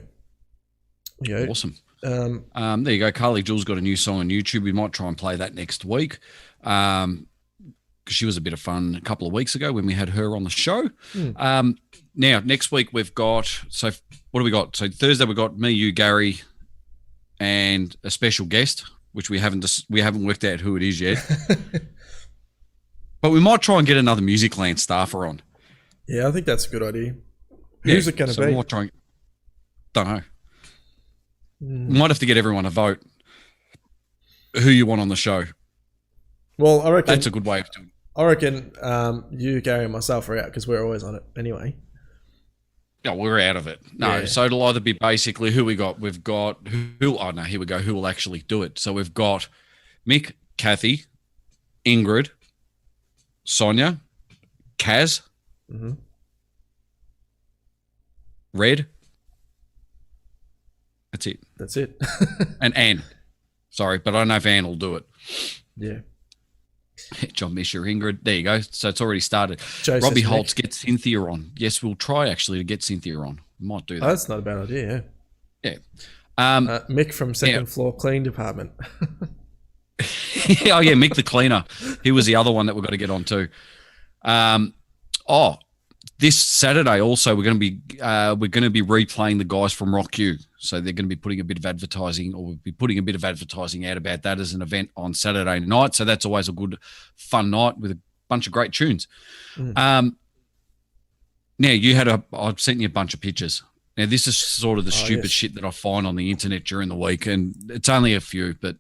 Speaker 2: yeah,
Speaker 1: Awesome.
Speaker 2: Um,
Speaker 1: There you go. Carly Jules got a new song on YouTube. We might try and play that next week. Because she was a bit of fun a couple of weeks ago when we had her on the show. Now, next week we've got, so what do we got? So Thursday we've got me, you, Gary, and a special guest, which we haven't worked out who it is yet. But we might try and get another Musicland staffer on.
Speaker 2: yeah, I think that's a good idea. Who's it going to
Speaker 1: so
Speaker 2: be?
Speaker 1: we might try and, don't know. We might have to get everyone a vote who you want on the show.
Speaker 2: Well, I reckon
Speaker 1: That's a good way of doing it.
Speaker 2: I reckon you, Gary, and myself are out because we're always on it anyway.
Speaker 1: No, we're out of it. No,
Speaker 2: Yeah.
Speaker 1: so it'll either be basically who we got. We've got who. Oh no, here we go. Who will actually do it? So we've got Mick, Kathy, Ingrid, Sonia, Kaz,
Speaker 2: Mhm.
Speaker 1: Red. That's it.
Speaker 2: That's it.
Speaker 1: And Anne. Sorry, but I don't know if Anne will do it.
Speaker 2: Yeah.
Speaker 1: John Misher, Ingrid. There you go. So it's already started.
Speaker 2: Joe
Speaker 1: Robbie
Speaker 2: says
Speaker 1: Holtz
Speaker 2: Mick.
Speaker 1: gets Cynthia on. Yes, we'll try actually to get Cynthia on. Might do
Speaker 2: Oh,
Speaker 1: that.
Speaker 2: that's not a bad idea.
Speaker 1: Yeah.
Speaker 2: Yeah. Mick from Second
Speaker 1: Yeah.
Speaker 2: Floor Clean Department.
Speaker 1: Oh yeah, Mick the cleaner. He was the other one that we've got to get on too. This Saturday also we're going to be replaying the guys from Rock U. So they're going to be putting a bit of advertising, or we'll be putting a bit of advertising out about that as an event on Saturday night. So that's always a good, fun night with a bunch of great tunes. Now I've sent you a bunch of pictures. Now this is sort of the stupid
Speaker 2: yes.
Speaker 1: shit that I find on the internet during the week, and it's only a few, but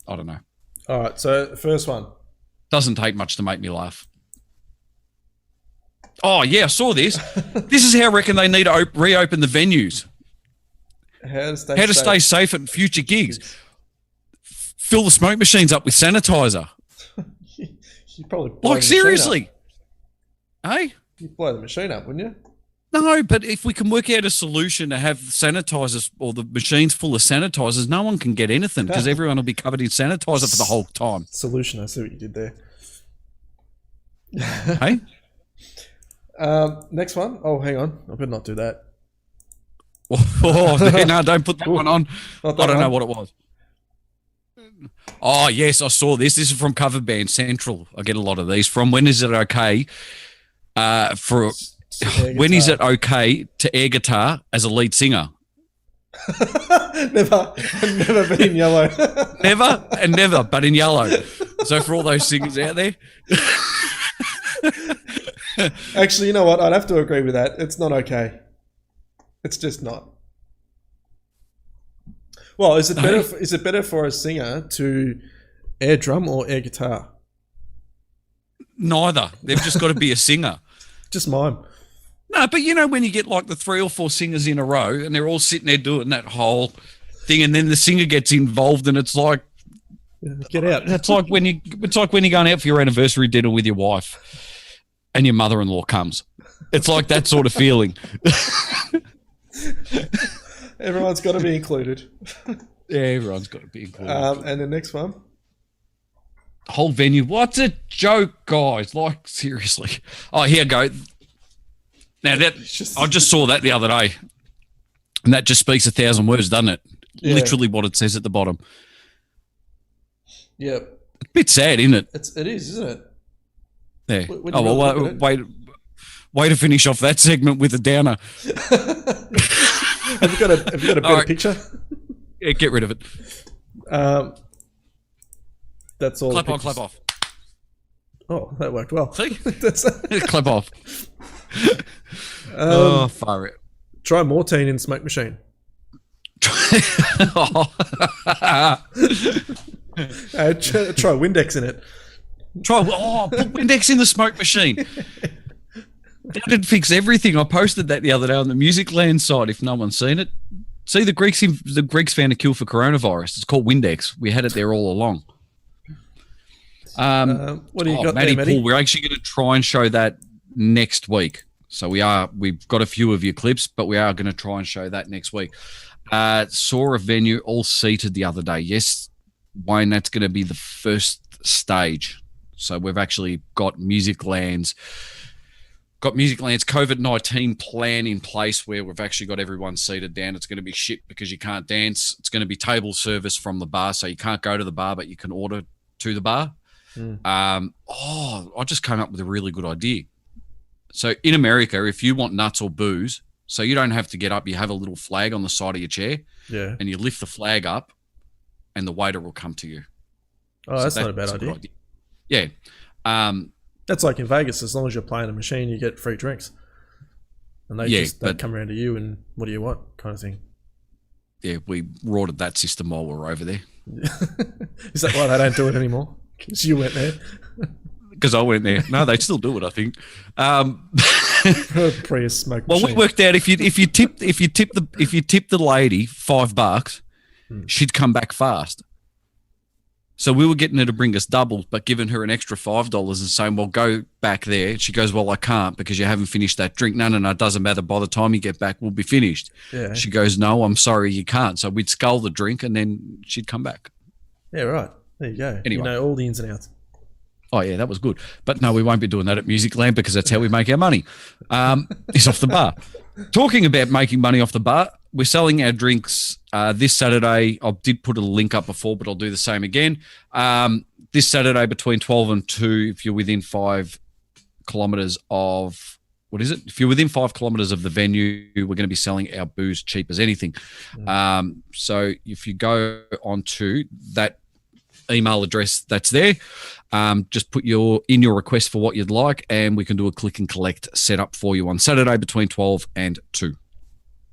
Speaker 1: I don't know.
Speaker 2: All right. So the first one.
Speaker 1: Doesn't take much to make me laugh. Oh, yeah, I saw this. This is how I reckon they need to reopen the venues.
Speaker 2: How to stay
Speaker 1: How to stay safe at future gigs. Fill the smoke machines up with sanitizer.
Speaker 2: You'd probably blow
Speaker 1: Like,
Speaker 2: the machine
Speaker 1: seriously. Hey?
Speaker 2: up. You'd blow the machine up, wouldn't you?
Speaker 1: No, but if we can work out a solution to have sanitizers or the machines full of sanitizers, no one can get anything because everyone will be covered in sanitizer for the whole time.
Speaker 2: Solution. I see what you did there.
Speaker 1: Hey?
Speaker 2: Next one. Oh, hang on. I better not do that.
Speaker 1: Oh, no, don't put that one on. I don't know what it was. Oh, yes, I saw this. This is from Cover Band Central. I get a lot of these from. When is it okay when is it okay to air guitar as a lead singer?
Speaker 2: Never been in yellow.
Speaker 1: Never and never, but in yellow. So for all those singers out there.
Speaker 2: Actually, you know what? I'd have to agree with that. It's not okay. It's just not. Well, is it better? Is it better for a singer to air drum or air guitar?
Speaker 1: Neither. They've just got to be a singer.
Speaker 2: Just mime.
Speaker 1: No, but you know when you get like the 3 or 4 singers in a row and they're all sitting there doing that whole thing, and then the singer gets involved, and it's like,
Speaker 2: get out.
Speaker 1: It's like when you're going out for your anniversary dinner with your wife, and your mother-in-law comes. It's like that sort of feeling.
Speaker 2: Everyone's got to be included.
Speaker 1: Yeah, everyone's got to be included.
Speaker 2: And the next one.
Speaker 1: Whole venue. What's a joke, guys? Like, seriously. Oh, here I go. Now, I just saw that the other day. And that just speaks 1,000 words, doesn't it?
Speaker 2: Yeah.
Speaker 1: Literally what it says at the bottom.
Speaker 2: Yeah.
Speaker 1: A bit sad, isn't it?
Speaker 2: It is, isn't it?
Speaker 1: Yeah.
Speaker 2: When
Speaker 1: Oh, well, way to finish off that segment with a downer.
Speaker 2: Have you got a better
Speaker 1: right.
Speaker 2: picture?
Speaker 1: Yeah, get rid of it.
Speaker 2: That's all.
Speaker 1: Clap on, clap off.
Speaker 2: Oh, that worked well.
Speaker 1: See?
Speaker 2: That's,
Speaker 1: Clap off. Fire it.
Speaker 2: try Mortine in smoke machine. Try Windex in it.
Speaker 1: Put Windex in the smoke machine. That'd fix everything. I posted that the other day on the Musicland site. If no one's seen it, see the Greeks found a cure for coronavirus. It's called Windex. We had it there all along.
Speaker 2: What do you got
Speaker 1: Matty
Speaker 2: there, Matty?
Speaker 1: Paul, we're actually going to try and show that next week. So we've got a few of your clips, but we are going to try and show that next week. Saw a venue all seated the other day. Yes, Wayne, that's going to be the first stage. So we've actually got Musicland's COVID-19 plan in place where we've actually got everyone seated down. It's going to be shit because you can't dance. It's going to be table service from the bar, so you can't go to the bar, but you can order to the bar. I just came up with a really good idea. So in America, if you want nuts or booze, so you don't have to get up, you have a little flag on the side of your chair, and you lift the flag up, and the waiter will come to you.
Speaker 2: Oh, so that's not a bad idea.
Speaker 1: Yeah.
Speaker 2: That's like in Vegas. As long as you're playing a machine, you get free drinks, and they come around to you and what do you want, kind of thing.
Speaker 1: Yeah, we rorted that system while we were over there.
Speaker 2: Is that why they don't do it anymore? Because you went there.
Speaker 1: Because I went there. No, they still do it, I think.
Speaker 2: Prius smoke
Speaker 1: well,
Speaker 2: machine.
Speaker 1: we worked out if you tip the lady $5, she'd come back fast. So we were getting her to bring us double, but giving her an extra $5 and saying, "Well, go back there." She goes, "Well, I can't because you haven't finished that drink." No, it doesn't matter. By the time you get back, we'll be finished.
Speaker 2: Yeah.
Speaker 1: She goes, "No, I'm sorry, you can't." So we'd scull the drink and then she'd come back.
Speaker 2: Yeah, right. There you go.
Speaker 1: Anyway.
Speaker 2: You know all the ins and outs.
Speaker 1: Oh, yeah, that was good. But no, we won't be doing that at Musicland because that's how we make our money. It's off the bar. Talking about making money off the bar, we're selling our drinks this Saturday. I did put a link up before, but I'll do the same again. This Saturday between 12 and 2, if you're within 5 kilometres of, If you're within 5 kilometres of the venue, we're going to be selling our booze cheap as anything. So if you go onto that email address that's there, just put your request for what you'd like, and we can do a click and collect setup for you on Saturday between 12 and 2.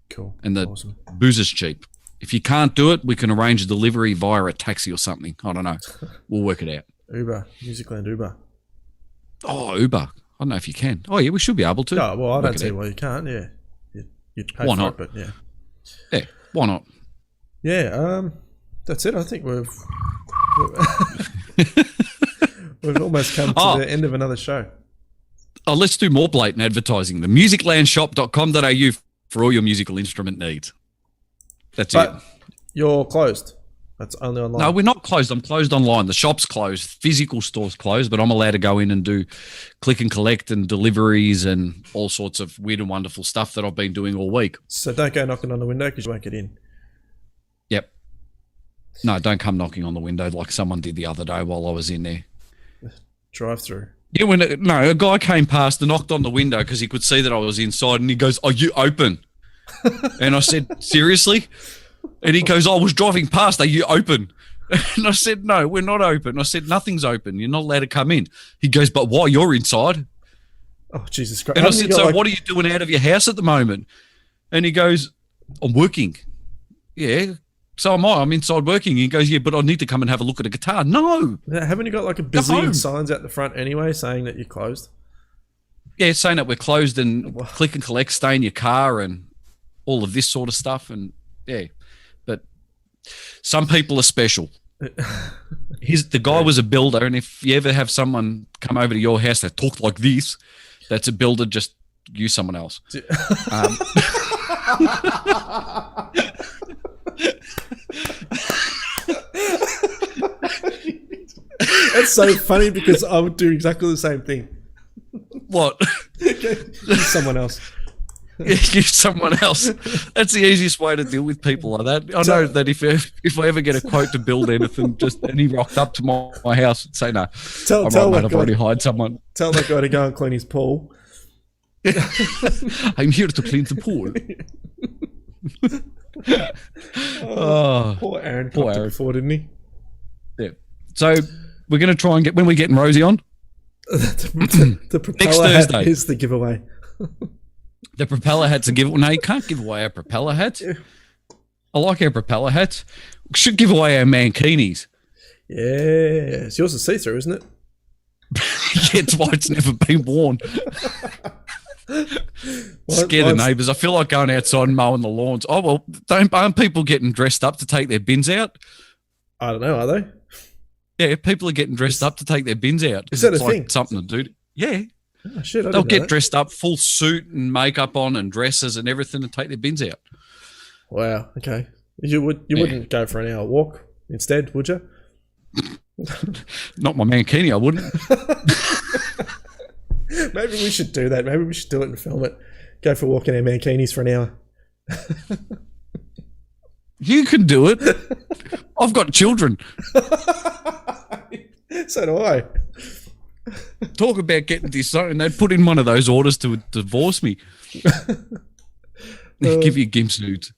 Speaker 2: Cool.
Speaker 1: And the booze is cheap. If you can't do it, we can arrange a delivery via a taxi or something. I don't know. We'll work it out.
Speaker 2: Uber, Musicland Uber.
Speaker 1: Oh, Uber. I don't know if you can. Oh, yeah, we should be able to.
Speaker 2: Oh, well, I don't see why you can't. Yeah. You'd pay
Speaker 1: Why
Speaker 2: for
Speaker 1: not?
Speaker 2: it, but yeah.
Speaker 1: Yeah, why not?
Speaker 2: Yeah, that's it. I think we've almost come to the end of another show.
Speaker 1: let's do more blatant advertising. The musiclandshop.com.au for all your musical instrument needs. That's it.
Speaker 2: You're closed. That's only online.
Speaker 1: No, we're not closed. I'm closed online. The shop's closed. Physical store's closed, but I'm allowed to go in and do click and collect and deliveries and all sorts of weird and wonderful stuff that I've been doing all week.
Speaker 2: So don't go knocking on the window because you won't get in.
Speaker 1: Yep. No, don't come knocking on the window like someone did the other day while I was in there.
Speaker 2: Drive through.
Speaker 1: Yeah, a guy came past and knocked on the window because he could see that I was inside, and he goes, "Are you open?" And I said, "Seriously?" And he goes, "I was driving past. Are you open?" And I said, "No, we're not open." I said, "Nothing's open. You're not allowed to come in." He goes, "But why? You're inside."
Speaker 2: Oh, Jesus Christ.
Speaker 1: And I said, "So what are you doing out of your house at the moment?" And he goes, "I'm working." Yeah, so am I. I'm inside working. He goes, "Yeah, but I need to come and have a look at a guitar." No.
Speaker 2: Haven't you got like a bazillion signs out the front anyway saying that you're closed?
Speaker 1: Yeah, saying that we're closed and click and collect, stay in your car and all of this sort of stuff. And yeah, but some people are special. The guy was a builder, and if you ever have someone come over to your house that talked like this, that's a builder. Just use someone else.
Speaker 2: That's so funny because I would do exactly the same thing.
Speaker 1: What?
Speaker 2: Use someone else.
Speaker 1: Use someone else. That's the easiest way to deal with people like that. I know that if I ever get a quote to build anything, and he rocked up to my house and say, "No, I've already hired someone."
Speaker 2: Tell that guy to go and clean his pool.
Speaker 1: I'm here to clean the pool.
Speaker 2: Poor Aaron. Poor Aaron. Before, didn't he?
Speaker 1: Yeah. So we're going to try and when we're getting Rosie on.
Speaker 2: the propeller
Speaker 1: Next Thursday
Speaker 2: hat is the giveaway.
Speaker 1: The propeller hat's a giveaway. No, you can't give away our propeller hats. Yeah. I like our propeller hats. We should give away our mankinis.
Speaker 2: Yes. Yours is see-through, isn't it?
Speaker 1: Yeah, it's why it's never been worn. Scare the neighbours. I feel like going outside and mowing the lawns. Oh, well, aren't people getting dressed up to take their bins out?
Speaker 2: I don't know, are they?
Speaker 1: Yeah, people are getting dressed up to take their bins out.
Speaker 2: Is that
Speaker 1: it's
Speaker 2: a
Speaker 1: like
Speaker 2: thing?
Speaker 1: Something to do. Yeah.
Speaker 2: Oh, shit,
Speaker 1: they'll get dressed up, full suit and makeup on and dresses and everything to take their bins out.
Speaker 2: Wow, okay. You wouldn't go for an hour walk instead, would you?
Speaker 1: Not my mankini, I wouldn't.
Speaker 2: Maybe we should do that. Maybe we should do it and film it. Go for walking our mankinis for an hour.
Speaker 1: You can do it. I've got children.
Speaker 2: So do I.
Speaker 1: Talk about getting disowned. They'd put in one of those orders to divorce me. Give you gimp suits.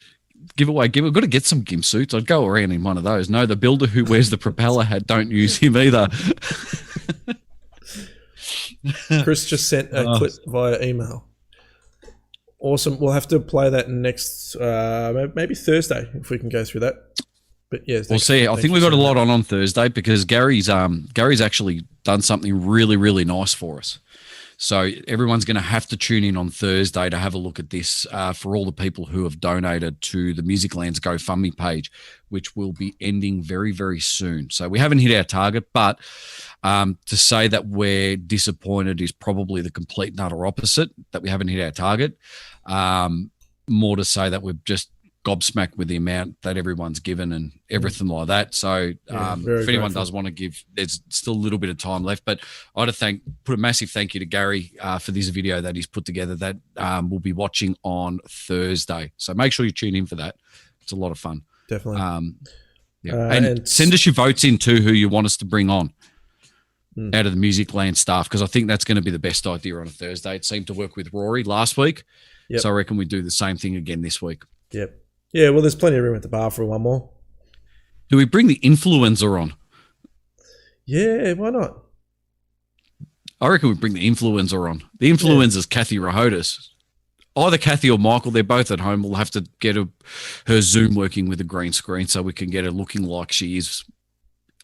Speaker 1: We've got to get some gimp suits. I'd go around in one of those. No, the builder who wears the propeller hat, don't use him either.
Speaker 2: Chris just sent a clip via email. Awesome. We'll have to play that next, maybe Thursday if we can go through that. But yeah,
Speaker 1: we'll see. I think we've got a lot on Thursday because Gary's actually done something really, really nice for us. So everyone's going to have to tune in on Thursday to have a look at this for all the people who have donated to the Musicland's GoFundMe page, which will be ending very, very soon. So we haven't hit our target, but to say that we're disappointed is probably the complete and utter opposite, that we haven't hit our target. More to say that we've just gobsmacked with the amount that everyone's given and everything like that. So if anyone does want to give, there's still a little bit of time left. But I want to put a massive thank you to Gary for this video that he's put together that we'll be watching on Thursday. So make sure you tune in for that. It's a lot of fun.
Speaker 2: Definitely.
Speaker 1: And send us your votes in too, who you want us to bring on out of the Musicland staff, because I think that's going to be the best idea on a Thursday. It seemed to work with Rory last week. So I reckon we do the same thing again this week.
Speaker 2: Yep. Yeah, well, there's plenty of room at the bar for one more.
Speaker 1: Do we bring the influencer on?
Speaker 2: Yeah, why not?
Speaker 1: I reckon we bring the influencer on. The influencer's Kathy Rahotis. Either Kathy or Michael, they're both at home. We'll have to get her Zoom working with a green screen so we can get her looking like she is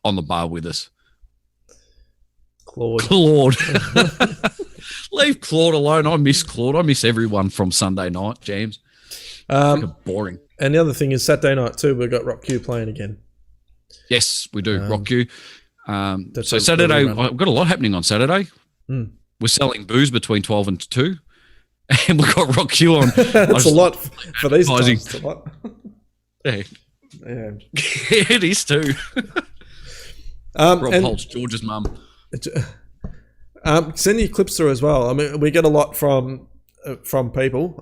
Speaker 1: on the bar with us. Claude. Leave Claude alone. I miss Claude. I miss everyone from Sunday night jams. Boring.
Speaker 2: And the other thing is Saturday night too, we've got Rock Q playing again.
Speaker 1: Yes, we do. Rock Q. So Saturday, I've got a lot happening on Saturday. We're selling booze between 12 and 2. And we've got Rock Q on.
Speaker 2: That's a lot for these
Speaker 1: advertising.
Speaker 2: times. It's a lot.
Speaker 1: Yeah.
Speaker 2: Yeah.
Speaker 1: It is too. Rob
Speaker 2: And
Speaker 1: Holt's George's mum.
Speaker 2: send your clips through as well. I mean, we get a lot from people.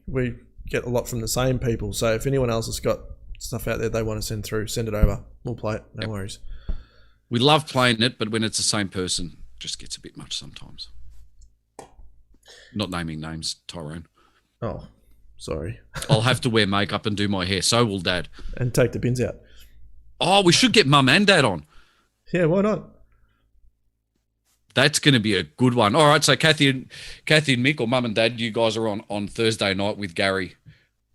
Speaker 2: We get a lot from the same people. So if anyone else has got stuff out there they want to send through, send it over. We'll play it. No worries.
Speaker 1: We love playing it, but when it's the same person, it just gets a bit much sometimes. Not naming names, Tyrone.
Speaker 2: Oh, sorry.
Speaker 1: I'll have to wear makeup and do my hair. So will Dad.
Speaker 2: And take the bins out.
Speaker 1: Oh, we should get Mum and Dad on.
Speaker 2: Yeah, why not?
Speaker 1: That's going to be a good one. All right, so Kathy and Mick, or Mum and Dad, you guys are on Thursday night with Gary.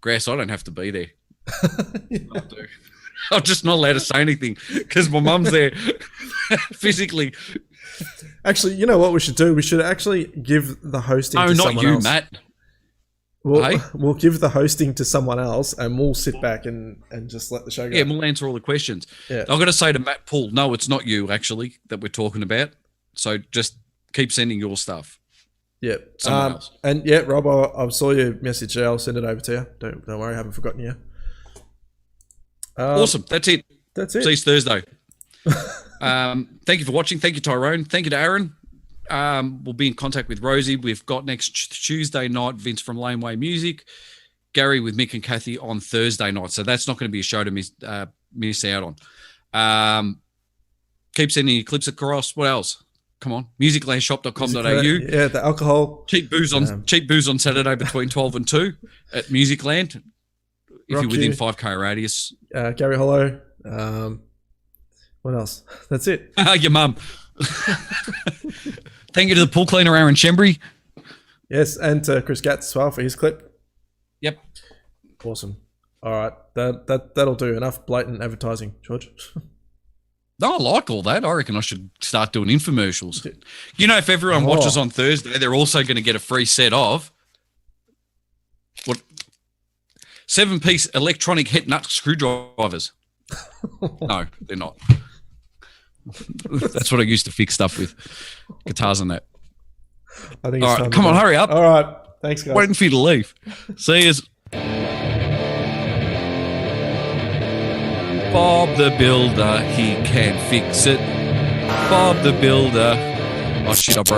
Speaker 1: Grass, I don't have to be there. I do. I'm just not allowed to say anything because my mum's there physically.
Speaker 2: Actually, you know what we should do? We should actually give the hosting to someone else.
Speaker 1: No, not you, Matt.
Speaker 2: We'll give the hosting to someone else and we'll sit back and just let the show go.
Speaker 1: Yeah, we'll answer all the questions.
Speaker 2: Yeah.
Speaker 1: I've got to say to Matt Paul, no, it's not you actually that we're talking about. So just keep sending your stuff.
Speaker 2: Yeah.
Speaker 1: Someone else.
Speaker 2: And yeah, Rob, I saw your message there. I'll send it over to you. Don't worry, I haven't forgotten you.
Speaker 1: Awesome. That's it.
Speaker 2: That's it.
Speaker 1: See you Thursday. Thank you for watching. Thank you, Tyrone. Thank you to Aaron. We'll be in contact with Rosie. We've got next Tuesday night Vince from Laneway Music, Gary with Mick and Kathy on Thursday night. So that's not going to be a show to miss out on. Keep sending your clips across. What else? Come on, musiclandshop.com.au.
Speaker 2: Yeah, the alcohol.
Speaker 1: Cheap booze on Saturday between 12 and 2 at Musicland. If you're within 5K radius.
Speaker 2: Gary Hollow. What else? That's it.
Speaker 1: Your mum. Thank you to the pool cleaner, Aaron Schembri.
Speaker 2: Yes, and to Chris Gatz as well for his clip.
Speaker 1: Yep.
Speaker 2: Awesome. All right, that'll do. Enough blatant advertising, George.
Speaker 1: No, I like all that. I reckon I should start doing infomercials. You know, if everyone watches on Thursday, they're also going to get a free set of 7-piece electronic head nut screwdrivers. No, they're not. That's what I used to fix stuff with, guitars and that.
Speaker 2: I think.
Speaker 1: All right, come on, hurry up.
Speaker 2: All right, thanks, guys.
Speaker 1: Waiting for you to leave. See you. Bob the Builder, he can fix it. Bob the Builder. Oh shit, I broke